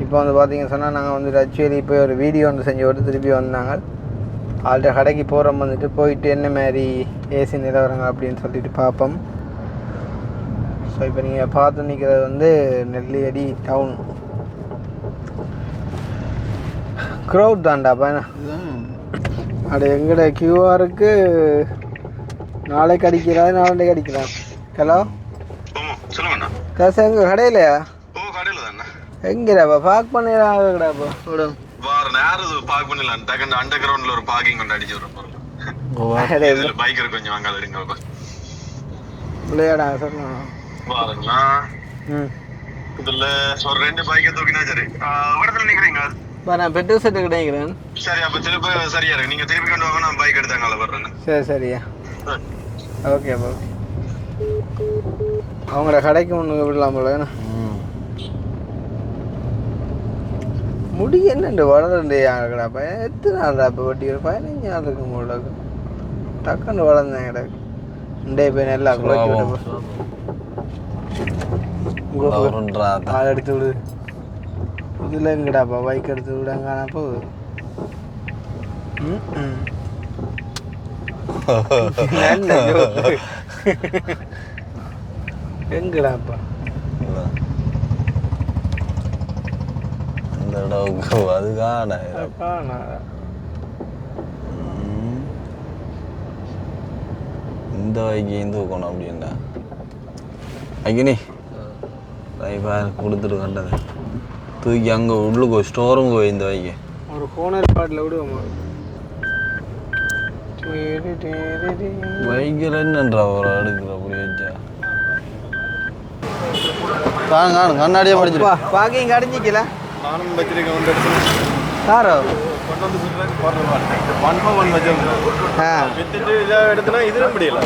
இப்போ வந்து பார்த்தீங்கன்னு சொன்னால் நாங்கள் வந்துட்டு ஆக்சுவலி போய் ஒரு வீடியோ ஒன்று செஞ்சு விட்டு திருப்பி வந்தாங்க. ஆல்ரெடி கடைக்கு போகிறோம் வந்துட்டு போயிட்டு என்ன மாதிரி ஏசி நிலவரங்க அப்படின்னு சொல்லிட்டு பார்ப்போம். ஸோ இப்போ நீங்கள் பார்த்து நிற்கிறது வந்து நெல்லியடி டவுன். க்ரௌட் தாண்டாப்பா என்ன அது எங்கட கியூஆருக்கு நாளைக்கு அடிக்கிறாது நாளைக்கு அடிக்கலாம். ஹலோ காசு எங்கள் கடையிலையா? எங்கடாப்பா பார்க் பண்ணிடாப்பா விடும் விளையாடா சொல்லணும். நான் பெட்ரோல் செட்டு கிடைக்கிறேன். சரி சரியா ஓகேப்பா. அவங்களோட கடைக்கு ஒன்று விடலாம் போல. முடி என்னண்டு வளர்ந்து ஆகடாப்பா எத்தனை நாள்டாப்பா வட்டி ஒரு 15 நாள் இருக்கும் போல டக்குன்னு வளர்ந்தேன் கிடக்கு. இண்டே போய் நல்லா ஆள் எடுத்து விடு. இதில் எங்கடாப்பா பைக் எடுத்து விடாங்க போகுது. எங்கடாப்பா அது காண இந்த வைக்கையும் தூக்கணும் அப்படின்னா ஐக்கினி கொடுத்துட்டு கண்டது தூக்கி அங்கே உள்ளுக்கு ஸ்டோரும் போய் இந்த வைக்க ஒரு கோனர் பாட்டில் விடுவோம். வைக்கில் என்னன்றா ஒரு அடுக்கிற அப்படி வச்சா காணும் காணும் கண்ணாடியே படிச்சிருப்பா பார்க்கிங் அடைஞ்சிக்கல நானும் வச்சிருக்கேன் ஒன்று எடுத்து காரோ கொண்டு வந்து சொல்கிறேன் 1 வித்துட்டு இதை எடுத்துனா இதுவும் முடியல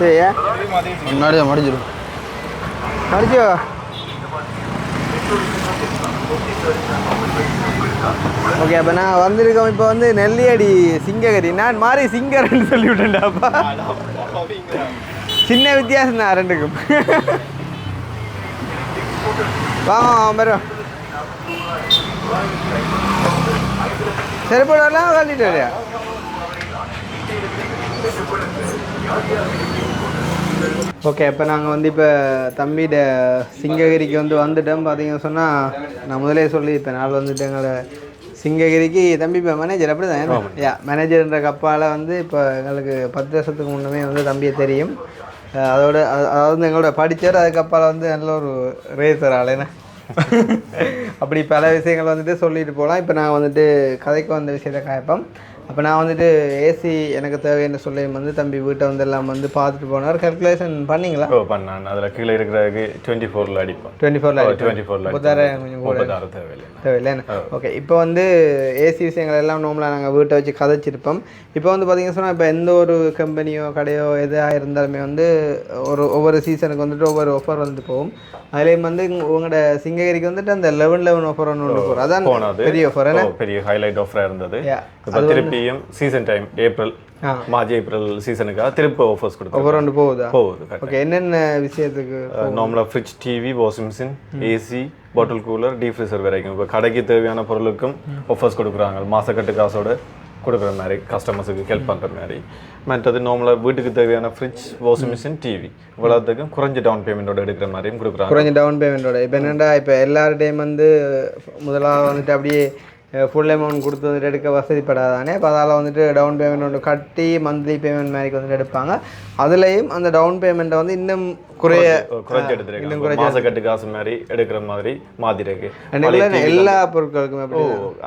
சரியா முன்னாடியே மடிச்சிடும் மடிச்சோ. ஓகே அப்போ நான் வந்திருக்கோம் இப்போ வந்து நெல்லியடி சிங்ககரி. நான் மாறி சிங்கர்ன்னு சொல்லிவிட்டேன்டாப்பா. சின்ன வித்தியாசம் தான் ரெண்டுக்கும். வாங்க வரும் சரிப்படலாம் கட்டிட்டு வரையா. ஓகே இப்போ நாங்கள் வந்து இப்போ தம்பியோட சிங்ககிரிக்கு வந்து வந்துட்டோம். பார்த்தீங்கன்னு சொன்னால் நான் முதலே சொல்லி இப்போ நாள் வந்துட்டு எங்களோட சிங்ககிரிக்கு தம்பி இப்போ மேனேஜர் அப்படி தான் மேனேஜர்ன்ற கப்பால் வந்து இப்போ எங்களுக்கு 10 வருஷத்துக்கு முன்னமே வந்து தம்பியை தெரியும். அதோட அதாவது எங்களோட படித்தார். அதுக்கப்பால் வந்து நல்ல ஒரு ரேசர் ஆளேண்ணே. அப்படி பல விஷயங்கள் வந்துட்டு சொல்லிட்டு போகலாம். இப்போ நான் வந்துட்டு கதைக்கு வந்த விஷயத்தை காய்ப்போம். அப்போ நான் வந்துட்டு ஏசி எனக்கு தேவைன்னு சொல்லி வந்து தம்பி வீட்டை வந்து எல்லாம் வந்து பார்த்துட்டு போனார். கல்குலேஷன் பண்ணிங்களா? பண்ணேன். அதில் கீழே இருக்கிறதுக்கு 24 அடிப்போம். 24 தேவையில்லை. ஓகே இப்போ வந்து ஏசி விஷயங்கள் எல்லாம் நார்மலாக நாங்கள் வீட்டை வச்சு கதைச்சிருப்போம். இப்போ வந்து பார்த்தீங்கன்னா சொன்னால் இப்போ எந்த ஒரு கம்பெனியோ கடையோ எதாக இருந்தாலுமே வந்து ஒவ்வொரு சீசனுக்கு வந்துட்டு ஒவ்வொரு ஆஃபர் வந்துட்டு போகும். அதுலேயும் வந்து உங்களோட சிங்ககிரிக்கு வந்துட்டு அந்த 11 ஆஃபர் ஒன்று போகிறோம். அதான் பெரிய ஆஃபர், பெரிய ஹைலைட் ஆஃபராக இருந்தது. திருப்பியும் சீசன் டைம் மார்ச் ஏப்ரல் சீசனுக்காக திருப்பி ஆஃபர்ஸ் கொடுத்து ஆஃபர் ஒன்று போகுது. ஓகே என்னென்ன விஷயத்துக்கு? நார்மலாக fridge, TV, washing machine, AC, bottle cooler, deep freezer வரைக்கும் இப்போ கடைக்கு தேவையான பொருளுக்கும் ஆஃபர்ஸ் கொடுக்குறாங்க. மாதக்கட்டு காசோட கொடுக்குற மாதிரி கஸ்டமர்ஸுக்கு ஹெல்ப் பண்ணுற மாதிரி. மற்றது நார்மலாக வீட்டுக்கு தேவையான ஃப்ரிட்ஜ், வாஷிங் மிஷின், டிவி இவ்வளோத்துக்கும் குறைஞ்ச டவுன் பேமெண்ட்டோட எடுக்கிற மாதிரியும் கொடுக்குறாங்க. குறைஞ்ச டவுன் பேமெண்ட்டோட இப்போ என்னென்னா இப்போ எல்லார்டையும் வந்து முதலாக வந்துட்டு அப்படியே ஃபுல் அமௌண்ட் கொடுத்து வந்துட்டு எடுக்க வசதிப்படாதானே. இப்போ அதால் வந்துட்டு டவுன் பேமெண்ட் ஒன்று கட்டி மந்த்லி பேமெண்ட் மாதிரி வந்துட்டு எடுப்பாங்க. அதுலேயும் அந்த டவுன் பேமெண்ட்டை வந்து இன்னும் குறைஞ்ச எடுத்துருக்கு. மாசக்கட்டு காசு மாதிரி எடுக்கிற மாதிரி இருக்கு எல்லா பொருட்களுக்குமே.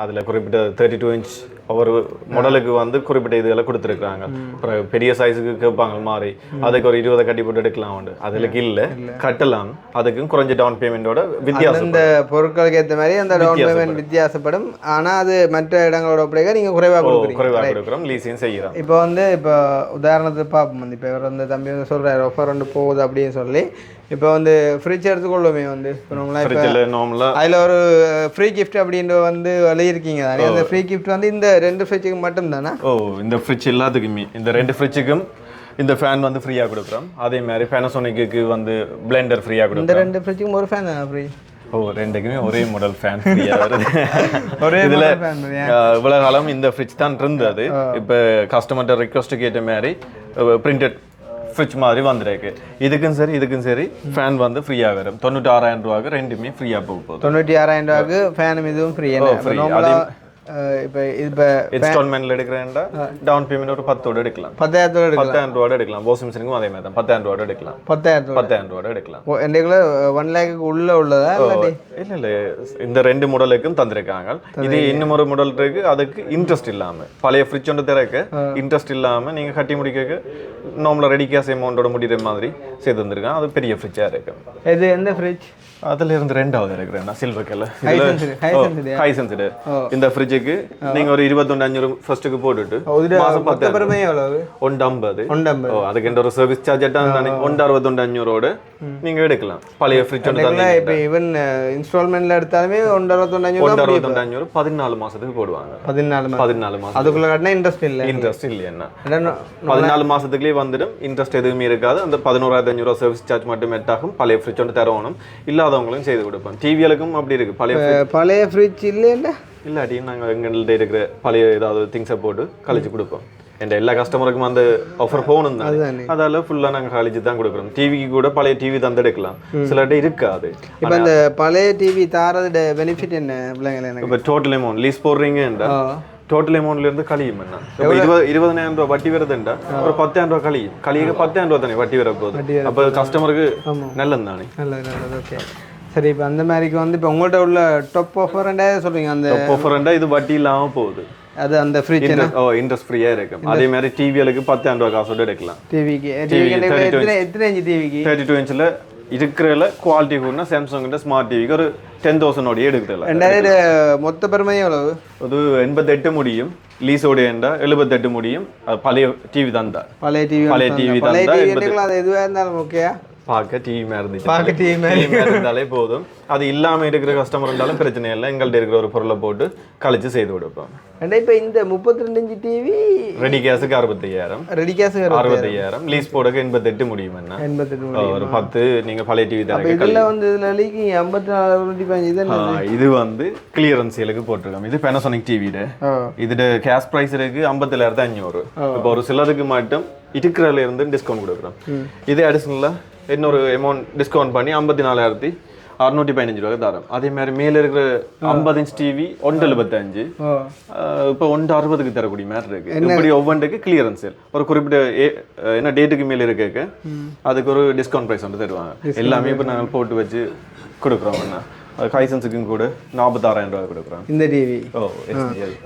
அதில் குறிப்பிட்ட 32 இன்ச் ஒவ்வொரு மாடலுக்கு வந்து குறிப்பிட்ட இதெல்லாம் கொடுத்துருக்காங்க. அப்புறம் பெரிய சைஸுக்கு கேட்பாங்க மாதிரி அதுக்கு ஒரு 20 கட்டி போட்டு எடுக்கலாம் உண்டு. அதில் இல்லை கட்டலாம். அதுக்கும் குறைஞ்ச டவுன் பேமெண்ட்டோட வித்தியாசம். இந்த பொருட்களுக்கு ஏற்ற மாதிரி அந்த டவுன் பேமெண்ட் வித்தியாசப்படும். ஆனால் அது மற்ற இடங்களோட ஒப்படைக்க நீங்கள் குறைவாக கொடுக்குறோம், லீஸையும் செய்கிறோம். இப்போ வந்து இப்போ உதாரணத்துக்கு பார்ப்போம் வந்து இப்போ இவர் வந்து தம்பி வந்து சொல்கிறார் ஆஃபர் ஒன்று போகுது அப்படின்னு சொல்லி. இப்போ வந்து ஃப்ரிட்ஜ் எடுத்துக்கொள்ளுமே வந்து இப்போ நம்மளா அதில் ஒரு ஃப்ரீ கிஃப்ட் அப்படின்ற வந்து எழுதியிருக்கீங்க தானே. அந்த ஃப்ரீ கிஃப்ட் வந்து இந்த 2 ஃப்ரிட்ஜுக்கு மட்டும் தானே? இந்த ஃப்ரிட்ஜ் எல்லாத்துக்குமே இந்த 2 ஃப்ரிட்ஜுக்கும் இந்த ஃபேன் வந்து ஃப்ரீயாக கொடுக்குறோம். அதே மாதிரி பேனசோனிக்கு வந்து பிளெண்டர் ஃப்ரீயாக கொடுக்குறோம். இந்த 2 ஃப்ரிட்ஜுக்கும் ஒரு ஃபேன் ஃப்ரீ ஓ ரெண்டுக்குமே ஒரே மாடல் ஃபேன் ஃப்ரீயா வருது. ஒரே இதுல model fan மாதிரியா? இவ்வளவு காலம் இந்த ஃப்ரிட்ஜ் தான் இருந்தது. இப்போ கஸ்டமர்கிட்ட ரெக்வஸ்ட்டுக்கு ஏற்ற மாதிரி பிரிண்டட் ஃப்ரிட்ஜ் மாதிரி வந்திருக்கு. இதுக்கும் சரி ஃபேன் வந்து ஃப்ரீயா வரும். 96,000 ரூபாய்க்கு ரெண்டுமே ஃப்ரீயா போகுது. 96,000 ரூபாய்க்கு ஃபேனும் இதுவும் ஃப்ரீ. இப்போ இன்ஸ்டால்மெண்ட்ல எடுக்கிறேன்டா டவுன் பேமெண்ட் ஒரு 10,000 எடுக்கலாம். 10,000 ரூபாய் எடுக்கலாம். வாஷிங் மிஷினுக்கும் அதே மாதிரி தான் 10,000 ரூபாய் எடுக்கலாம். 10,000 ரூபாய் எடுக்கலாம். என்கிட்ட 1 லேக்கு உள்ள உள்ளதா? இல்ல இந்த ரெண்டு மாடலுக்கும் தந்திருக்காங்க. இது இன்னும் ஒரு மாடல் இருக்கு, அதுக்கு இன்ட்ரெஸ்ட் இல்லாம பழைய ஃப்ரிட்ஜ் ஒன்று திறக்க இன்ட்ரெஸ்ட் இல்லாம நீங்க கட்டி முடிக்க நார்மலா ரெடி கேஷ் அமௌண்டோட முடிகிற மாதிரி செய்து வந்திருக்காங்க. அது பெரிய ஃப்ரிட்ஜா இருக்கு. இது எந்த ஃப்ரிட்ஜ்? அதுல இருந்து ரெண்டாவது இருக்கிறேன் சில்வர் கலர் ஹைசென்சிட். இந்த ஃப்ரிட்ஜுக்கு நீங்க ஒரு 21,500 ஃபர்ஸ்ட்டுக்கு போட்டுட்டு மாசம் 10,000 150. அதுக்கு ஒரு சர்வீஸ் சார்ஜ் தானே 1,61,500 நீங்க எடுக்கலாம். பழைய ஃப்ரிட்ஜ் இப்போ ஈவன் இன்ஸ்டால்மெண்ட்ல எடுத்தாலுமே 1,61,500 14 மாசத்துக்கு போடுவாங்க. 14 மாசம் அதுக்குள்ள கட்டினா இன்ட்ரெஸ்ட் இல்ல என்ன 14 மாசத்துக்குள்ளே வந்துடும். இன்ட்ரெஸ்ட் எதுவுமே இருக்காது. அந்த 11,500 சர்வீஸ் சார்ஜ் மட்டும் எட்டாகும். பழைய ஃப்ரிட்ஜ் ஒன்று தரணும். இல்லாதவங்களும் செய்து கொடுப்போம். டிவிகளுக்கும் அப்படி இருக்கு. பழைய ஃப்ரிட்ஜ் இல்லையா? இல்லாட்டியும் நாங்கள் எங்கள்கிட்ட இருக்கிற பழைய ஏதாவது திங்ஸை போட்டு கழிச்சு கொடுப்போம். என் எல்லா கஸ்டமருக்கும் அந்த ஆஃபர் போகணும் தான். அதால ஃபுல்லாக நாங்கள் கழிச்சு தான் கொடுக்குறோம். டிவிக்கு கூட பழைய டிவி தந்து எடுக்கலாம். சிலர்கிட்ட இருக்காது. இப்போ அந்த பழைய டிவி தாரது பெனிஃபிட் என்ன பிள்ளைங்க? இப்போ டோட்டல் அமௌண்ட் லீஸ் போடுறீங்கன்றா டோட்டல் அமௌண்ட்ல இருந்து கழியும் என்ன 20,000 ரூபாய் வட்டி வருதுண்டா ஒரு 10,000 ரூபாய் கழியுக்கு 10,000 ரூபாய் தானே வட்டி வர போகுது. அப்போ கஸ்டமருக்கு நல்லது தானே. நல்லது. ஓகே சரி. இப்போ அந்த மாதிரிக்கு வந்து இப்போ உங்கள்கிட்ட உள்ள டாப் ஆஃபர் சொல்றீங்க. அந்த டாப் ஆஃபர் இது வட்டி இல்லாமல் போகுது. அது அந்த ஃப்ரிட்ஜ் இன்ட்ரெஸ்ட் ஃப்ரீயா இருக்கும். அதே மாதிரி டிவிகளுக்கு 10,000 ரூபாய் காசோட எடுக்கலாம். டிவிக்கு எத்தனை இன்ச் டிவிக்கு? 32 இன்ச்சில் இருக்கிற குவாலிட்டி கூட சாம்சங் ஸ்மார்ட் டிவிக்கு ஒரு 10,000 எடுக்கிறல. 2000 மொத்த பெருமையும் எவ்வளவு? அது 88 முடியும். லீஸோட 78 முடியும். அது பழைய டிவி தந்தா. பழைய டிவி தந்தா அது எதுவாக இருந்தாலும் ஓகேயா? பார்க்க டிவி மாதிரி இருந்தாலே போதும். அது இல்லாமல் இருக்கிற கஸ்டமர் இருந்தாலும் பிரச்சனை இல்லை. எங்கள்கிட்ட இருக்கிற ஒரு பொருளை போட்டு கழிச்சு செய்து கொடுப்போம். இப்போ இந்த 32 இன்ச் டிவி ரெடி கேஸுக்கு 65,000. 65,000. லீஸ் போடக்கு 88 முடியும். என்ன 88 ஒரு 10 நீங்க பழைய டிவி தான். இதுல வந்து இதுல லீக் 54 இது வந்து கிளியரன்ஸ் சேலுக்கு போட்டுருக்கோம். இது Panasonic டிவிட. இதோட கேஷ் பிரைஸ் இருக்கு 57,500. இப்போ ஒரு சிலருக்கு மட்டும் இருக்கிறதுல இருந்து டிஸ்கவுண்ட் கொடுக்குறோம். இது அடிஷனலா இன்னொரு அமௌண்ட் டிஸ்கவுண்ட் பண்ணி 54,615 ரூபாய் தரோம். அதே மாதிரி மேல இருக்கிற 50 இன்ச் டிவி 175 இப்போ 160க்கு தரக்கூடிய மாதிரி இருக்கு. இப்படி ஒவ்வொன்றுக்கு கிளியரன்ஸ் சேல் ஒரு குறிப்பிட்ட என்ன டேட்டுக்கு மேல இருக்க அதுக்கு ஒரு டிஸ்கவுண்ட் பிரைஸ் வந்து தருவாங்க. எல்லாமே இப்போ நாங்கள் போட்டு வச்சு கொடுக்குறோம். ஹைசென்ஸுக்கும் கூட 46,000 ரூபாய் கொடுக்குறோம். இந்த டிவி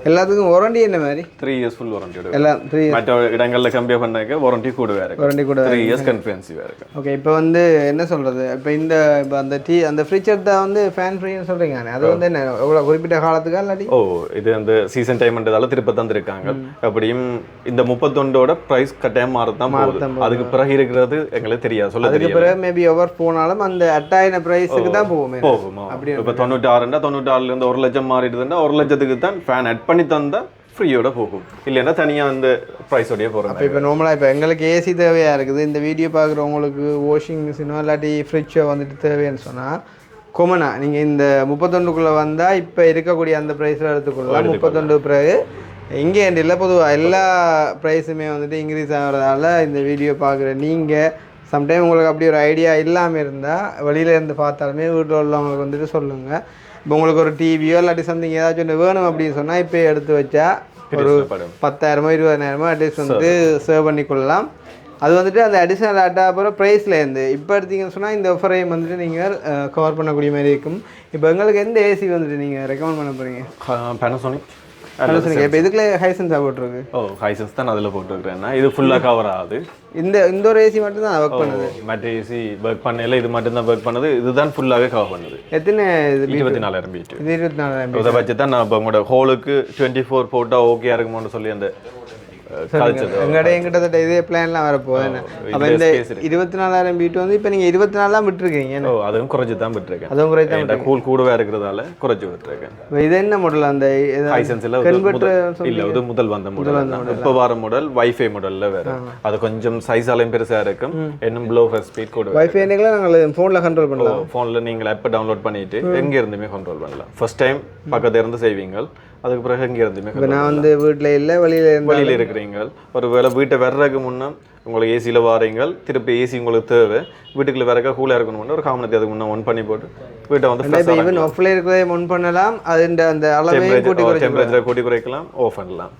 எல்லாத்துக்கும் வாரண்டி என்ன மாதிரி? 3 இயர்ஸ் ஃபுல் வாரண்டி. எல்லாம் 3 இயர்ஸ். மற்ற இடங்களில் கம்பேர் பண்ணாக்க வாரண்டி கூட வேறு. 3 இயர்ஸ் கன்ஃபரன்சிவாக இருக்கு. ஓகே இப்போ வந்து என்ன சொல்றது, இப்போ அந்த ஃப்ரிட்ஜ் எடுத்தால் வந்து ஃபேன் ஃப்ரீன்னு சொல்றீங்க. அது வந்து என்ன எவ்வளோ குறிப்பிட்ட காலத்துக்கா இல்லாட்டி? இது அந்த சீசன் டைம்ன்றதால திருப்ப தந்துருக்காங்க. அப்படியும் இந்த 31 பிரைஸ் கட்டாயம் மாறத்தான் போகுது. அதுக்கு பிறகு இருக்கிறது எங்களுக்கு தெரியாது, சொல்ல தெரியாது. அதுக்கு பிறகு மேபி ஓவர் போனாலும் அந்த அட்டாயின பிரைஸுக்கு தான் போகுமா? இப்போ 96 இருந்து 1 லட்சம் மாறிடுதுன்னா 1 லட்சத்துக்கு தான் ஃபேன் ஆட் பண்ணி தந்தா ஃப்ரீயோட போகும். இல்லைன்னா தனியாக அந்த ப்ரைஸோடய போகிறோம். இப்போ நார்மலாக இப்போ எங்களுக்கு ஏசி தேவையாக இருக்குது. இந்த வீடியோ பார்க்குறவங்களுக்கு வாஷிங் மிஷினோ இல்லாட்டி ஃப்ரிட்ஜோ வந்துட்டு தேவைன்னு சொன்னால் கொமனா நீங்கள் இந்த 31க்குள்ளே வந்தால் இப்போ இருக்கக்கூடிய அந்த ப்ரைஸில் எடுத்துக்கொள்ளலாம். 31 பிறகு இங்கே இல்லை, பொதுவாக எல்லா ப்ரைஸுமே வந்துட்டு இன்க்ரீஸ் ஆகிறதால இந்த வீடியோ பார்க்குற நீங்கள் சம்டைம் உங்களுக்கு அப்படி ஒரு ஐடியா இல்லாமல் இருந்தால் வெளியிலேருந்து பார்த்தாலுமே வீட்டில் உள்ளவங்களுக்கு வந்துட்டு சொல்லுங்கள். இப்போ உங்களுக்கு ஒரு டிவியோ இல்லாட்டி சம்திங் ஏதாச்சும் ஒன்று வேணும் அப்படின்னு சொன்னால் இப்போ எடுத்து வச்சா ஒரு 10,000 20,000 அட்லீஸ்ட் வந்துட்டு சேவ் பண்ணிக்கொள்ளலாம். அது வந்துட்டு அந்த அடிஷ்னல் ஆட்டா அப்புறம் ப்ரைஸ்லேருந்து இப்போ எடுத்தீங்கன்னு சொன்னால் இந்த ஆஃபரையும் வந்துட்டு நீங்கள் கவர் பண்ணக்கூடிய மாதிரி இருக்கும். இப்போ எங்களுக்கு எந்த ஏசி வந்துட்டு நீங்கள் ரெக்கமெண்ட் பண்ண போகிறீங்க? Panasonic. இப்போ இதுக்குள்ள ஹைசென்ஸாக போட்டிருக்கு. ஹைசென்ஸ் தான் அதில் போட்டுருக்குறேன்னா இது ஃபுல்லாக கவர் ஆகுது. இந்த ஒரு ஏசி மட்டும் தான் ஒர்க் பண்ணுது. மற்ற ஏசி ஒர்க் பண்ணல, இது மட்டும் தான் ஒர்க் பண்ணுது. இதுதான் ஃபுல்லாகவே கவர் பண்ணுது. எத்தனை? 24,000 பீட். இது 24,000 இதை வச்சு தான் நான் இப்போ உங்களோட ஹோலுக்கு 24 போட்டால் ஓகேயா இருக்குமோன்னு சொல்லி அந்த கழிச்சது எங்கிட்ட இதே பிளான்லாம் வரப்போகுது. அப்போ இந்த 24,000 பீட் வந்து இப்போ நீங்கள் 24 தான் விட்டுருக்கீங்க. அதுவும் குறைச்சி தான் விட்டுருக்கேன். அதுவும் குறைச்சி தான் கூல் கூடவே இருக்கிறதால குறைச்சி விட்டுருக்கேன். இது என்ன மாடல்? அந்த ஹைசென்ஸ்ல இல்ல இது முதல் வந்த மாடல். இப்போ வர மாடல் வைஃபை மாடல்ல வேற. அது கொஞ்சம் சைஸாலையும் பெருசா இருக்கும். இன்னும் லோ ஸ்பீட் கூட வைஃபை நாங்கள் ஃபோனில் கண்ட்ரோல் பண்ணலாம். ஃபோனில் நீங்கள் ஆப்பை டவுன்லோட் பண்ணிட்டு எங்கே இருந்துமே கண்ட்ரோல் பண்ணலாம். ஃபர்ஸ்ட் டைம் பக்கத்துல இருந்து செய்வீங்க, அதுக்கு பிறகு எங்கே இருந்துமே. இப்போ நான் வந்து வீட்டில் இல்லை, வெளியில் இருக்கிறீங்க. ஒரு வேளை வீட்டை வர்றதுக்கு முன்னே உங்களுக்கு ஏசியில் வாரீங்க, திருப்பி ஏசி உங்களுக்கு தேவை, வீட்டுக்குள்ள வேறக்கா கூலாக இருக்கணும்னு ஒரு காமனத்தை அதுக்கு முன்னே ஒன் பண்ணி போட்டு வீட்டை வந்து ஈவன் ஆஃப்ல இருக்கிறதே ஒன் பண்ணலாம். அது அந்த அளவையும் டெம்பரேச்சரை கூட்டி குறைக்கலாம், ஆஃப் பண்ணலாம்.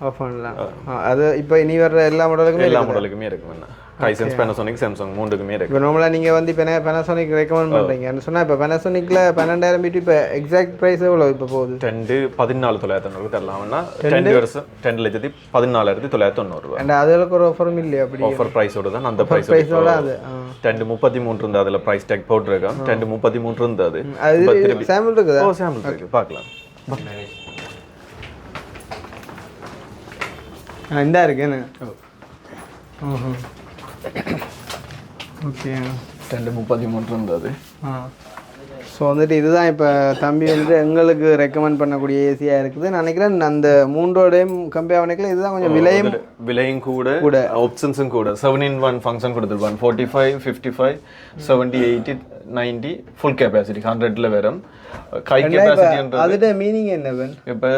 அது இப்போ இனி வர்ற எல்லா மாடலுக்குமே இருக்கும். ஹைசென்ஸ், Panasonic, Samsung மூணுக்குமே இருக்கு. இப்போ நார்மலாக நீங்கள் வந்து இப்போ Panasonic ரெக்கமெண்ட் பண்ணுறீங்கன்னு சொன்னால் இப்போ Panasonicல 12,000 பீட் இப்போ எக்ஸாக்ட் ப்ரைஸ் எவ்வளோ இப்போ போகுது? 14,990 தரலாம்னா 10,14,990. அண்ட் அதுக்கு ஒரு ஆஃபரும் இல்லையா? அப்படி ஆஃபர் ப்ரைஸோட தான் அந்த ப்ரைஸோட அது 10,33 இருந்தது. அதில் ப்ரைஸ் டேக் போட்டிருக்கோம். 10,33 இருந்தது. அது சாம்பிள் இருக்குதா? சாம்பிள் இருக்கு, பார்க்கலாம். இந்தா இருக்குன்னு. ஓகே, 10,33 இருந்தது. ஸோ வந்துட்டு இதுதான் இப்போ தம்பி வந்துட்டு எங்களுக்கு ரெக்கமெண்ட் பண்ணக்கூடிய ஏசியாக இருக்குது. நான் நினைக்கிறேன் அந்த மூன்றோடையும் கம்பேர் பண்ணிக்கல இதுதான் கொஞ்சம் விலையும் கூட ஆப்ஷன்ஸும் கூட 7-in-1 ஃபங்க்ஷன் கொடுத்துருப்பாங்க. 45, 55, 70, 80, 90 ஃபுல் கெப்பாசிட்டி 100ல வரும். ஹை கெப்பாசிட்டின்றது அதோட மீனிங் என்ன? இப்போ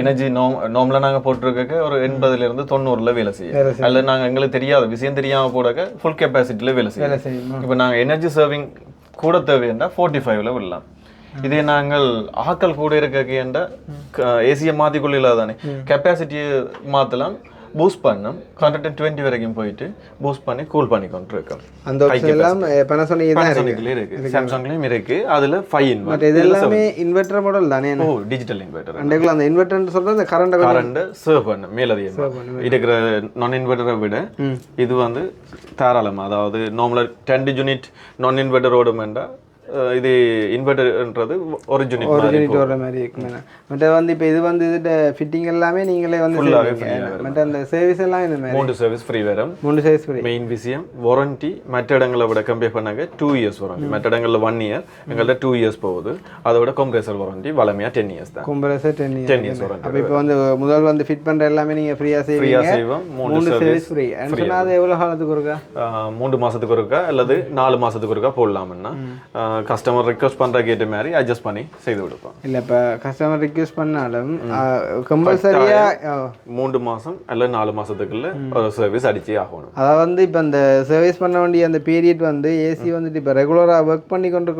எனர்ஜி நார்மலாக நாங்கள் போட்டிருக்க ஒரு 80லேருந்து 90ல வேலை செய்யும். அதில் நாங்கள் எங்களுக்கு தெரியாத விஷயம் தெரியாமல் போடாக்க ஃபுல் கெப்பாசிட்டியில் வேலை செய்யும். இப்போ நாங்கள் எனர்ஜி சர்விங் கூட தேவைன்னா 45ல விடலாம். இதே நாங்கள் ஆக்கள் கூட இருக்க ஏசியை மாற்றிக்கொள்ள தானே கெப்பாசிட்டியை மாற்றலாம், பூஸ்ட் பண்ணோம் 120 வரைக்கும் போயிட்டு பூஸ்ட் பண்ணி கூல் பண்ணி கொண்டு இருக்கோம். அந்த ஆப்ஷன் எல்லாம் Panasonicல இருக்கு, Samsungலயும் இருக்கு. அதுல 5-in-1 பட் இது எல்லாமே இன்வெர்ட்டர் மாடல் தானே? Digital inverter. அன்றைக்குள்ள அந்த இன்வெர்ட்டர்னு சொல்றது அந்த கரண்ட் சர்வ் பண்ண மேலதிகமா இருக்கிற நான் இன்வெர்ட்டரை விட இது வந்து தாராளமா, அதாவது நார்மலா 10 யூனிட் நான் இன்வெர்ட்டர் ஓடுமெண்டா இது இன்வெர்ட்டர்ன்றது ஒரிஜினல் வர மாதிரி இருக்கு. மற்ற வந்து இப்போ இது வந்து இது ஃபிட்டிங் எல்லாமே நீங்களே வந்து மற்ற அந்த சர்வீஸ் எல்லாம் இந்த மாதிரி 3 சர்வீஸ் ஃப்ரீ வரும். 3 சர்வீஸ் ஃப்ரீ. மெயின் விஷயம் வாரண்டி மற்ற இடங்களை விட கம்பேர் பண்ணாங்க 2 இயர்ஸ் வாரண்டி. மற்ற இடங்களில் 1 இயர், எங்கள்கிட்ட 2 இயர்ஸ் போகுது. அதோட கம்ப்ரஸர் வாரண்டி வளமையா 10 இயர்ஸ் தான். Compressor 10 years warranty. அப்போ இப்போ வந்து முதல் வந்து ஃபிட் பண்ற எல்லாமே நீங்க ஃப்ரீயா செய்வீங்க. 3 சர்வீஸ் ஃப்ரீ. சொன்னாது எவ்வளவு காலத்துக்கு ஒருக்கா? 3 மாசத்துக்கு ஒருக்கா அல்லது 4 மாசத்துக்கு ஒருக்கா போடலாம்னா கஸ்டமர் ரிக்வெஸ்ட் பண்ற கேட்ட மாதிரி அட்ஜஸ்ட் பண்ணி செய்து கொடுப்போம். இல்ல இப்ப கஸ்டமர் ரிக்வெஸ்ட் பண்ணாலும் கம்பல்சரியா 3 மாசம் அல்ல 4 மாசத்துக்குள்ள ஒரு சர்வீஸ் அடிச்சே ஆகணும். அத வந்து இப்ப அந்த சர்வீஸ் பண்ண வேண்டிய அந்த பீரியட் வந்து ஏசி வந்துட்டு இப்ப ரெகுலரா ஒர்க் பண்ணி கொண்டு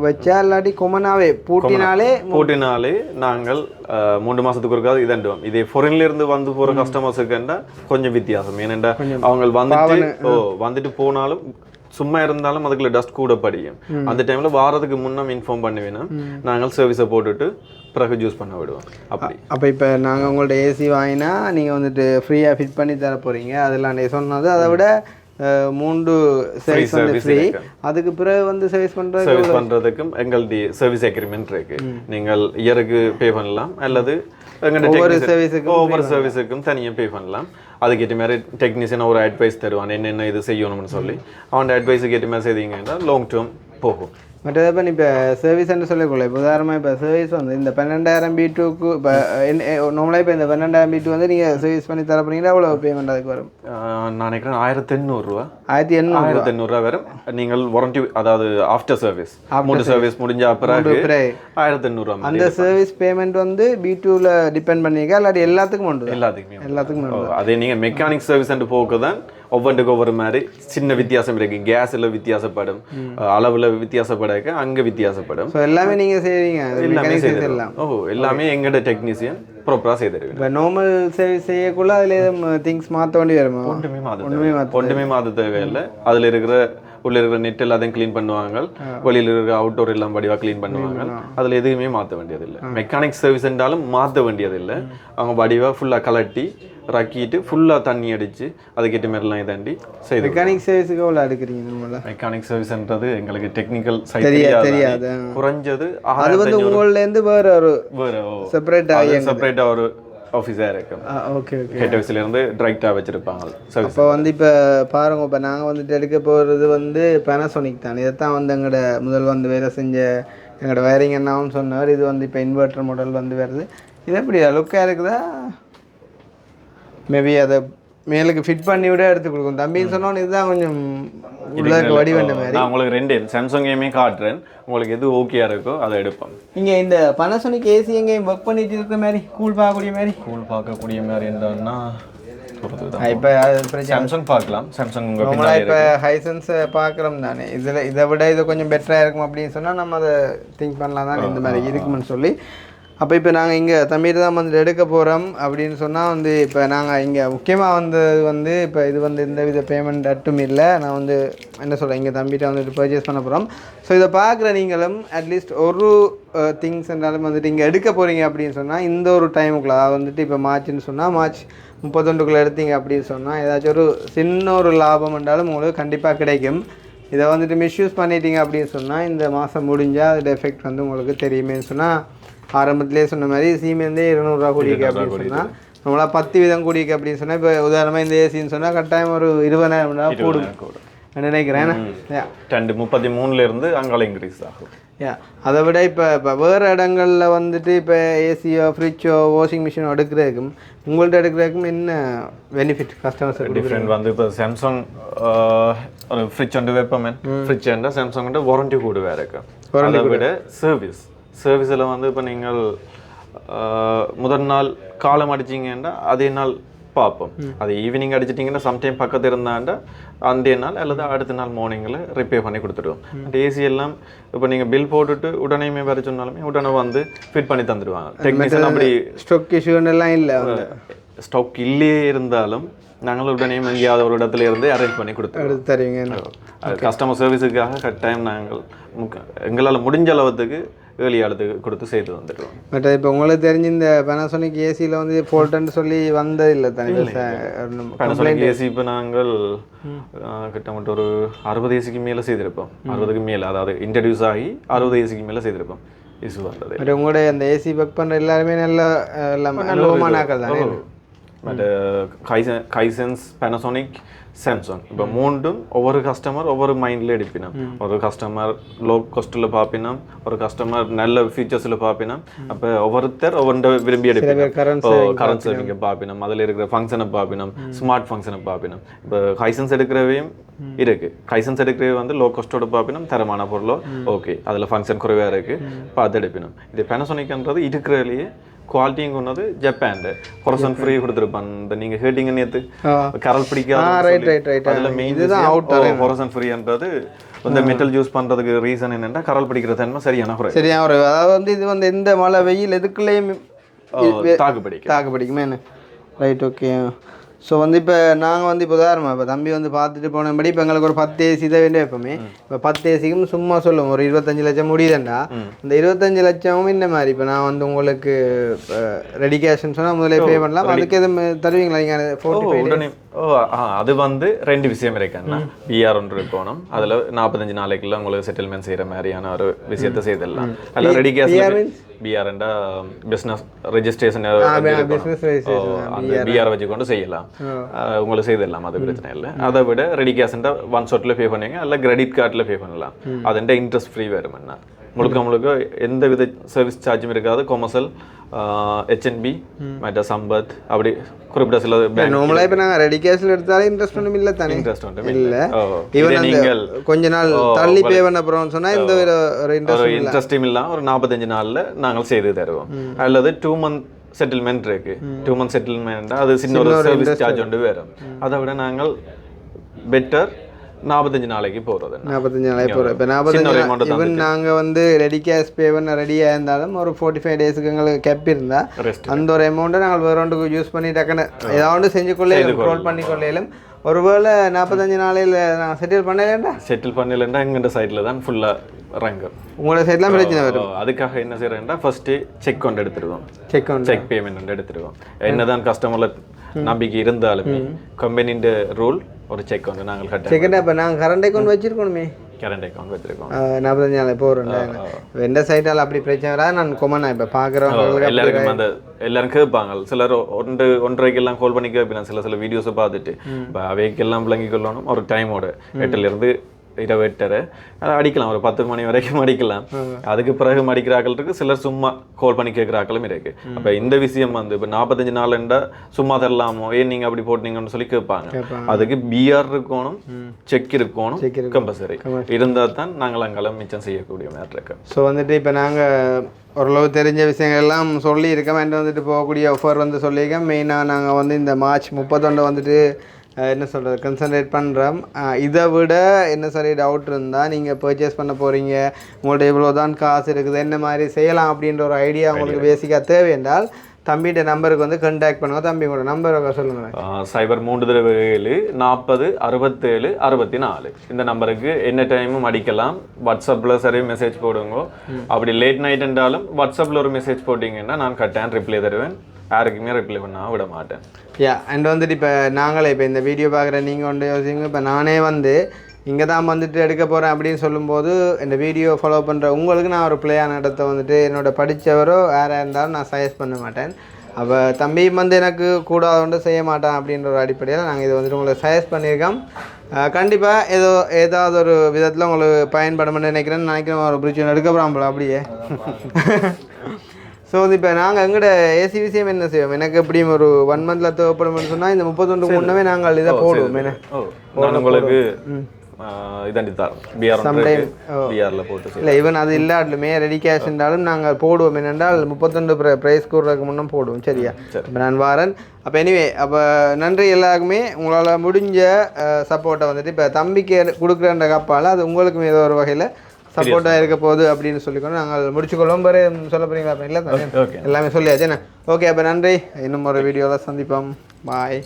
வச்சா இல்லாட்டி கொமனாவே பூட்டினாலே நாங்கள் 3 மாசத்துக்கு ஒருக்கா இதண்டுவோம். இதே ஃபாரின்ல இருந்து வந்து போற கஸ்டமர்ஸுக்குண்டா கொஞ்சம் வித்தியாசம். ஏனென்றா அவங்க வந்துட்டு போனாலும் சும்மா இருந்தாலும் அதுக்குள்ள டஸ்ட் கூட படியும். அந்த டைம்ல வாரத்துக்கு முன்னம் இன்ஃபார்ம் பண்ணுவேன்னா நாங்கள் சர்வீஸை போட்டுட்டு பிறகு யூஸ் பண்ண விடுவோம். அப்போ இப்போ நாங்கள் உங்கள்ட்ட ஏசி வாங்கினா நீங்கள் வந்துட்டு ஃப்ரீயாக ஃபிட் பண்ணி தர போகிறீங்க. அதெல்லாம் நீ சொன்னது அதை விட 3 சர்வீஸ் வந்து ஃப்ரீ. அதுக்கு பிறகு வந்து சர்வீஸ் பண்ணுறதுக்கும் எங்களுடைய சர்வீஸ் அக்ரிமெண்ட் இருக்கு. நீங்கள் இயருக்கு பே பண்ணலாம் அல்லது ஒவ்வொரு சர்வீஸுக்கும் தனியாக பே பண்ணலாம். அதுக்கேற்ற மாதிரி டெக்னீஷியன் ஒரு அட்வைஸ் தருவான், என்னென்ன இது செய்யணும்னு சொல்லி. அவன் அட்வைஸுக்கு ஏற்ற மாதிரி செய்தீங்கன்னா லாங் டேர்ம் போகும். மற்றதப்போ இப்போ சர்வீஸ்ன்னு சொல்லக்கூட இப்போ உதாரணமாக இப்போ சர்வீஸ் வந்து இந்த 12,000 B2க்கு இப்போ நார்மலாக இப்போ இந்த 12,000 B2 வந்து நீங்கள் சர்வீஸ் பண்ணி தர போறீங்கன்னா எவ்வளோ பேமெண்ட் அதுக்கு வரும்? நான் நினைக்கிறேன் 1,800 ரூபா. 1,800 ரூபா வரும். நீங்கள் வாரண்டி, அதாவது ஆஃப்டர் சர்வீஸ் 3 சர்வீஸ் முடிஞ்ச பிறகு 1,800 ரூபா. அந்த சர்வீஸ் பேமெண்ட் வந்து B2ல டிபெண்ட் பண்ணிருக்கா இல்லாட்டி எல்லாத்துக்கும் உண்டு? எல்லாத்துக்குமே. அதே நீங்கள் மெக்கானிக் சர்வீஸ் அண்ட் போக்கு தான் ஒவ்வொன்றுக்கு ஒவ்வொரு மாதிரி சின்ன வித்தியாசம் இருக்கு. கேஸ்ல வித்தியாசப்படும், அளவுல வித்தியாசப்படாக்க அங்க வித்தியாசப்படும். எல்லாமே நீங்க செய்றீங்க? எல்லாமே எங்கட டெக்னீஷியன் ப்ராப்பரா செய்திருக்கேன். இப்போ நார்மல் சர்வீஸ் செய்யக்குள்ள அதுல திங்ஸ் மாற்ற வேண்டி வருமா? ஒன்றுமே மாற்ற தேவையில்லை. அதுல இருக்கிற உள்ள இருக்கிற நெட் எல்லாத்தையும் கிளீன் பண்ணுவாங்க, வெளியில் இருக்கிற அவுட்டோர் எல்லாம் வடிவாக கிளீன் பண்ணுவாங்க. அதில் எதுவுமே மாற்ற வேண்டியதில்லை. மெக்கானிக் சர்வீஸ் என்றாலும் மாற்ற வேண்டியதில்லை. அவங்க வடிவாக ஃபுல்லாக கலட்டி ரக்கிட்டு ஃபுல்லாக தண்ணி அடித்து அதுக்கேற்ற மாதிரிலாம் இதாண்டி செய்து. மெக்கானிக் சர்வீஸுக்கு எவ்வளோ எடுக்கிறீங்க? மெக்கானிக் சர்வீஸ்ன்றது எங்களுக்கு டெக்னிக்கல் தெரியாது. குறைஞ்சது அது வந்து உங்கள்லேருந்து வேற செப்பரேட்டாக ஒரு ஆஃபீஸாக இருக்கும். Okay okay. ஹெட் ஆஃபீஸ்லேருந்து டைரெக்டாக வச்சுருப்பாங்க சர்வீஸ். இப்போ வந்து இப்போ பாருங்க, இப்போ நாங்கள் வந்துட்டு எடுக்க போகிறது வந்து பேனாசோனிக் தான். இதைத்தான் வந்து எங்களோட முதல் வந்து வேலை செஞ்ச எங்களோட வயரிங் என்னாவும் சொன்னார். இது வந்து இப்போ இன்வெர்டர் மாடல் வந்து வருது. இது எப்படி லுக்காக இருக்குதா? மேபி அதை மேலுக்கு ஃபிட் பண்ணி விட எடுத்து கொடுக்கும். தம்பின்னு சொன்னோன்னு இதுதான் கொஞ்சம் உள்ளாக்க வடிவண்ட மாதிரி. நான் உங்களுக்கு 2 சாம்சங் கேமே காட்டுறேன், உங்களுக்கு எது ஓகேயா இருக்கோ அதை எடுப்போம். நீங்கள் இந்த பனாசோனிக் ஏசி எங்கேயும் ஒர்க் பண்ணிட்டு இருக்கிற மாதிரி கூல் பார்க்கக்கூடிய மாதிரி பார்க்கக்கூடிய மாதிரி என்னன்னா இப்போ சாம்சங் பார்க்கலாம். சாம்சங் நம்மளா இப்போ ஹைசன்ஸை பார்க்குறோம் தானே, இதை விட இது கொஞ்சம் பெட்டராக இருக்கும் அப்படின்னு சொன்னால் நம்ம அதை திங்க் பண்ணலாம் தானே இந்த மாதிரி இருக்குமென்னு சொல்லி. அப்போ இப்போ நாங்கள் இங்கே தமிழ் தான் வந்து எடுக்க போகிறோம் அப்படின்னு சொன்னால் வந்து இப்போ நாங்கள் இங்கே முக்கியமாக வந்து இப்போ இது வந்து எந்த வித பேமெண்ட் அட்டும் இல்லை. நான் வந்து என்ன சொல்கிறேன், இங்கே தம்பிகிட்ட வந்துட்டு பர்ச்சேஸ் பண்ண போகிறோம். ஸோ இதை பார்க்குற நீங்களும் அட்லீஸ்ட் ஒரு திங்ஸ் என்றாலும் வந்துட்டு இங்கே எடுக்க போகிறீங்க அப்படின்னு சொன்னால் இந்த ஒரு டைமுக்குள்ள, அதாவது வந்துட்டு இப்போ மார்ச்னு சொன்னால் மார்ச் 31க்குள்ளே எடுத்தீங்க அப்படின்னு சொன்னால் ஏதாச்சும் ஒரு சின்ன ஒரு லாபம் என்றாலும் உங்களுக்கு கண்டிப்பாக கிடைக்கும். இதை வந்துட்டு மிஸ்யூஸ் பண்ணிட்டீங்க அப்படின்னு சொன்னால் இந்த மாதம் முடிஞ்சால் அதோட எஃபெக்ட் வந்து உங்களுக்கு தெரியுமே சொன்னால், ஆரம்பத்திலே சொன்ன மாதிரி சீமெந்தே 200 கூடியிருக்கு அப்படின்னு சொன்னால் நம்மளா 10 வீதம் கூடியிருக்கு அப்படின்னு சொன்னால், இப்போ உதாரணமாக இந்த ஏசின்னு சொன்னால் கட்டாயம் ஒரு 20,000 கூடும் நினைக்கிறேன். 33லேருந்து அங்கே இன்க்ரீஸ் ஆகும். அதை விட இப்போ வேறு இடங்களில் வந்துட்டு இப்போ ஏசியோ ஃப்ரிட்ஜோ வாஷிங் மிஷினோ எடுக்கிறதுக்கும் உங்கள்கிட்ட எடுக்கிறதுக்கும் என்ன பெனிஃபிட் கஸ்டமர்ஸ்? டிஃப்ரெண்ட் வந்து இப்போ சாம்சங் ஒரு ஃப்ரிட்ஜ் வந்து வைப்போமே, ஃப்ரிட்ஜ் இருந்தால் சாம்சங் வாரண்டி கூட வேறு இருக்கு. அதை விட சர்வீஸில் வந்து இப்போ நீங்கள் முதல் நாள் காலம் அடிச்சிங்கன்னா அதே நாள் பார்ப்போம். அது ஈவினிங் அடிச்சிட்டிங்கன்னா சம்டைம் பக்கத்து இருந்தாண்டா அந்த நாள் அல்லது அடுத்த நாள் மார்னிங்கில் ரிப்பேர் பண்ணி கொடுத்துடுவோம். ஏசி எல்லாம் இப்போ நீங்கள் பில் போட்டுட்டு உடனே வர சொன்னாலுமே உடனே வந்து ஃபிட் பண்ணி தந்துடுவாங்க. டெக்னீஷியன் அப்படி ஸ்டாக் இஷ்யூன்னெல்லாம் இல்லை, ஸ்டாக் இல்லையே இருந்தாலும் நாங்களும் உடனே எங்கேயாவது ஒரு இடத்துல இருந்து அரேஞ்ச் பண்ணி கொடுத்து தருவீங்க. கஸ்டமர் சர்வீஸுக்காக கட்டாயம் நாங்கள் எங்களால் முடிஞ்ச அளவுக்கு ஏர்லி அளவுக்கு கொடுத்து செய்து வந்துடுவோம். பட் இப்போ உங்களுக்கு தெரிஞ்சு இந்த பேனாசோனிக் ஏசியில் வந்து ஃபோல்ட்டுன்னு சொல்லி வந்தது இல்லை தானே? பேனாசோனிக் ஏசி இப்போ நாங்கள் கிட்டத்தட்ட ஒரு 60 ஏசிக்கு மேலே செய்திருப்போம். 60க்கு மேலே, அதாவது இன்ட்ரடியூஸ் ஆகி 60 ஏசிக்கு மேலே செய்திருப்போம். இஷ்யூ வந்தது. பட் உங்களுடைய அந்த ஏசி ஒர்க் பண்ணுற எல்லாருமே நல்ல அனுபவமானாக்கள் தானே? பட் ஹைசன்ஸ், பேனாசோனிக், சாம்சங் இப்போ மூன்றும் ஒவ்வொரு கஸ்டமர் ஒவ்வொரு மைண்டில் எடுப்பினோம். ஒரு கஸ்டமர் லோ காஸ்ட்டில் பார்ப்பினோம், ஒரு கஸ்டமர் நல்ல ஃபீச்சர்ஸில் பார்ப்பினோம். அப்போ ஒவ்வொருத்தர் ஒவ்வொரு விரும்பி எடுப்பினோம். கரண்ட் சேவிங்கை பார்ப்பினோம், அதில் இருக்கிற ஃபங்க்ஷனை பார்ப்பினோம், ஸ்மார்ட் ஃபங்க்ஷனை பார்ப்பினோம். இப்போ ஹைசன்ஸ் எடுக்கிறவையும் இருக்குது. ஹைசன்ஸ் எடுக்கிறவே வந்து லோ காஸ்ட்டோட பார்ப்பினோம், தரமான பொருளோ ஓகே, அதில் ஃபங்க்ஷன் குறைவாக இருக்குது பார்த்து எடுப்பினோம். இது பேனாசோனிக்ன்றது இருக்கிறதுலையே குவாலிட்டியும் கொண்டது ஜப்பான் கொரசன் ஃப்ரீ கொடுத்துருப்பான். இந்த நீங்கள் கேட்டீங்க நேற்று கரல் பிடிக்காத அதில் மெயின் கொரசன் ஃப்ரீன்றது இந்த மெட்டல் யூஸ் பண்ணுறதுக்கு ரீசன் என்னென்னா கரல் பிடிக்கிற தன்மை சரியான குறை. அதாவது வந்து இது வந்து எந்த மழை வெயில் எதுக்குள்ளேயும் தாக்கு பிடிக்குமே என்ன? Right, okay. ஸோ வந்து இப்போ நாங்கள் வந்து இப்போ உதாரணமாக இப்போ தம்பி வந்து பார்த்துட்டு போனபடி இப்போ எங்களுக்கு ஒரு 10 ஏசி தான் வேண்டிய வைப்போமே. இப்போ 10 ஏசிக்கும் சும்மா சொல்லுவோம் ஒரு 25 லட்சம் முடியுதுண்டா. இந்த 25 லட்சமும் இந்த மாதிரி இப்போ நான் வந்து உங்களுக்கு ரெடி கேஷ்ன்னு சொன்னால் முதல்ல பே பண்ணலாம். அதுக்கு எதுவும் தருவீங்களா நீங்கள்? 45 அது வந்து 2 விஷயம் இருக்குன்னா, பிஆர் ஒன்று இருக்கணும், அதில் 45 நாளைக்குள்ள உங்களுக்கு செட்டில்மெண்ட் செய்கிற மாதிரியான ஒரு விஷயத்தை செய்திடலாம். அதில் ரெடி கேஷ் பிஆர்ண்டா பிஸ்னஸ் ரெஜிஸ்ட்ரேஷன் பிஆர் வச்சு கொண்டு செய்யலாம், உங்களுக்கு செய்திடலாம், அது பிரச்சனை இல்லை. அதை விட ரெடி கேஷ்ண்டா 1 ஷாட்டில் பே பண்ணுவீங்க, அல்ல கிரெடிட் கார்டில் பே பண்ணலாம். அதுண்டா இன்ட்ரெஸ்ட் ஃப்ரீ வரும்னா முழுக்க எந்த வித சர்வீஸ் சார்ஜும் இருக்காது. கொமர்ஷியல், HNB, மற்ற சம்பத் அப்படி குறிப்பிட்ட சில நார்மலாக இப்போ நாங்கள் ரெடி கேஷில் எடுத்தாலே இன்ட்ரெஸ்ட் ஒன்றும் இல்லை தானே? இன்ட்ரெஸ்ட் ஒன்றும் இல்லை. ஈவன் நீங்கள் கொஞ்ச நாள் தள்ளி பே பண்ண போகிறோம்னு சொன்னால் இந்த ஒரு இன்ட்ரெஸ்ட்டும் இல்லாமல் ஒரு 45 நாளில் நாங்கள் செய்து தருவோம். அல்லது 2 மந்த் செட்டில்மெண்ட் இருக்கு. 2 மந்த் செட்டில்மெண்ட் அது சின்ன ஒரு சர்வீஸ் சார்ஜ் ஒன்று வரும். அதை விட நாங்கள் பெட்டர் 45 நாளைக்கு போகிறது. 45 நாளைக்கு போகிறோம். இப்போ 45 ஈவன் நாங்கள் வந்து ரெடி கேஷ் பே பண்ண ரெடியாக இருந்தாலும் ஒரு 45 டேஸுக்கு எங்களுக்கு கேப் இருந்தால் அந்த ஒரு அமௌண்ட்டை நாங்கள் வேறு ஒன்றுக்கு யூஸ் பண்ணி டக்குன்னு ஏதாவது செஞ்சுக்கொள்ளே ரோல் பண்ணிக்கொள்ளையிலும் ஒருவேளை 45 நாளையில் நான் செட்டில் பண்ணலேண்டா எங்கள் சைடில் தான் ஃபுல்லாக ரங்கம். உங்களோட சைட்லாம் பிரச்சனை வரும். அதுக்காக என்ன செய்கிறேன்டா ஃபர்ஸ்ட்டு செக் கொண்டு எடுத்துடுவோம். செக் பேமெண்ட் கொண்டு எடுத்துடுவோம். என்னதான் கஸ்டமரில் நம்பிக்கை இருந்தாலுமே கம்பெனின்ற ரூல் ஒரு செக் வந்து நாங்கள் கட்ட. செகண்டா இப்போ நாங்கள் கரண்ட் அக்கௌண்ட் வச்சுருக்கணுமே. கரண்ட் அக்கௌண்ட் வச்சிருக்கோம் 45 நாள் போகிறோம் எந்த சைட்டால் அப்படி பிரச்சனை வராது. நான் கொமனா இப்போ பார்க்குறவங்களுக்கு எல்லாருக்கும் அந்த எல்லாரும் கேட்பாங்க. சிலர் ஒன்றரைக்கெல்லாம் கால் பண்ணி கேட்பேன். சில வீடியோஸை பார்த்துட்டு இப்போ அவைக்கெல்லாம் விளங்கி கொள்ளணும். ஒரு டைமோட 8லேருந்து 28:30 அதை அடிக்கலாம். ஒரு 10 மணி வரைக்கும் அடிக்கலாம். அதுக்கு பிறகு அடிக்கிறாக்கள் இருக்கு. சிலர் சும்மா கால் பண்ணி கேட்குறாக்களும் இருக்கு. அப்போ இந்த விஷயம் வந்து இப்போ 45 நாள்ண்டா சும்மா தரலாமோ, ஏன் நீங்கள் அப்படி போட்டீங்கன்னு சொல்லி கேட்பாங்க. அதுக்கு பிஆர் இருக்கணும், செக் இருக்கணும், கம்பல்சரி இருந்தால் தான் நாங்கள் அங்கெல்லாம் மிச்சம் செய்யக்கூடிய மாதிரி இருக்கு. ஸோ வந்துட்டு இப்போ நாங்கள் ஓரளவு தெரிஞ்ச விஷயங்கள் எல்லாம் சொல்லியிருக்கோம். என்கிட்ட வந்துட்டு போகக்கூடிய ஆஃபர் வந்து சொல்லியிருக்கேன். மெயினாக நாங்கள் வந்து இந்த மார்ச் 31 வந்துட்டு என்ன சொல்கிறது கன்சன்ட்ரேட் பண்ணுறோம். இதை விட என்ன சரி டவுட் இருந்தால் நீங்கள் பர்ச்சேஸ் பண்ண போகிறீங்க, உங்கள்ட்ட இவ்வளோ தான் காசு இருக்குது, என்ன மாதிரி செய்யலாம் அப்படின்ற ஒரு ஐடியா உங்களுக்கு பேசிக்காக தேவை என்றால் தம்பிகிட்ட நம்பருக்கு வந்து கான்டாக்ட் பண்ணுங்க. தம்பியோட நம்பர் சொல்லுங்கள். 0337 40 67 64 இந்த நம்பருக்கு என்ன டைமும் அடிக்கலாம். வாட்ஸ்அப்பில் சரி மெசேஜ் போடுங்க. அப்படி லேட் நைட் என்றாலும் வாட்ஸ்அப்பில் ஒரு மெசேஜ் போட்டிங்கன்னா நான் கட்டாயம் ரிப்ளை தருவேன். யாருக்குமே ரிப்ளை பண்ணால் விட மாட்டேன். அண்ட் வந்துட்டு இப்போ நாங்களே இப்போ இந்த வீடியோ பார்க்குற நீங்கள் ஒன்று யோசிங்க. இப்போ நானே வந்து இங்கே தான் வந்துட்டு எடுக்க போகிறேன் அப்படின்னு சொல்லும்போது இந்த வீடியோ ஃபாலோ பண்ணுற உங்களுக்கு நான் ஒரு பிளேயான இடத்த வந்துட்டு என்னோட படித்தவரோ யாராக இருந்தாலும் நான் சஜஸ்ட் பண்ண மாட்டேன். அப்போ தம்பியும் வந்து எனக்கு கூடாத ஒன்று செய்ய மாட்டான் அப்படின்ற ஒரு அடிப்படையில் நாங்கள் இதை வந்துட்டு உங்களுக்கு சஜஸ்ட் பண்ணியிருக்கோம். கண்டிப்பாக ஏதாவது ஒரு விதத்தில் உங்களுக்கு பயன்படும்னு நினைக்கிறேன். ஒரு பிரிட்ஜ் எடுக்க போகிறோம் அப்படியே. ஸோ வந்து இப்போ நாங்கள் எங்கள்ட ஏசி விஷயம் என்ன செய்வோம், எனக்கு எப்படியும் ஒரு 1 மந்த்ல தேவைப்படும்னு சொன்னால் இந்த 31 முன்னவே நாங்கள் இதை போடுவோம். என்ன உங்களுக்கு இல்லை ஈவன் அது இல்லாட்டுமே ரெடி கேஷ் இருந்தாலும் நாங்கள் போடுவோம். என்னென்றால் 31 ப்ரைஸ் கூடுறதுக்கு முன்னே போடுவோம். சரியா? இப்போ நான் வாரன். அப்போ எனிவே அப்போ நன்றி எல்லாருக்குமே. உங்களால் முடிஞ்ச சப்போர்ட்டை வந்துட்டு இப்போ தம்பிக்கு கொடுக்குறன்ற கப்பால் அது உங்களுக்கும் ஏதோ ஒரு வகையில் சப்போர்ட்டாக இருக்க போகுது அப்படின்னு சொல்லிக்கணும். நாங்கள் முடிச்சுக்கொள்வோம். வேறு சொல்ல போகிறீங்களா? அப்போ இல்லை தானே, எல்லாமே சொல்லியாச்சு என்ன. ஓகே, அப்போ நன்றி. இன்னும் ஒரு வீடியோவில் சந்திப்போம். பாய்.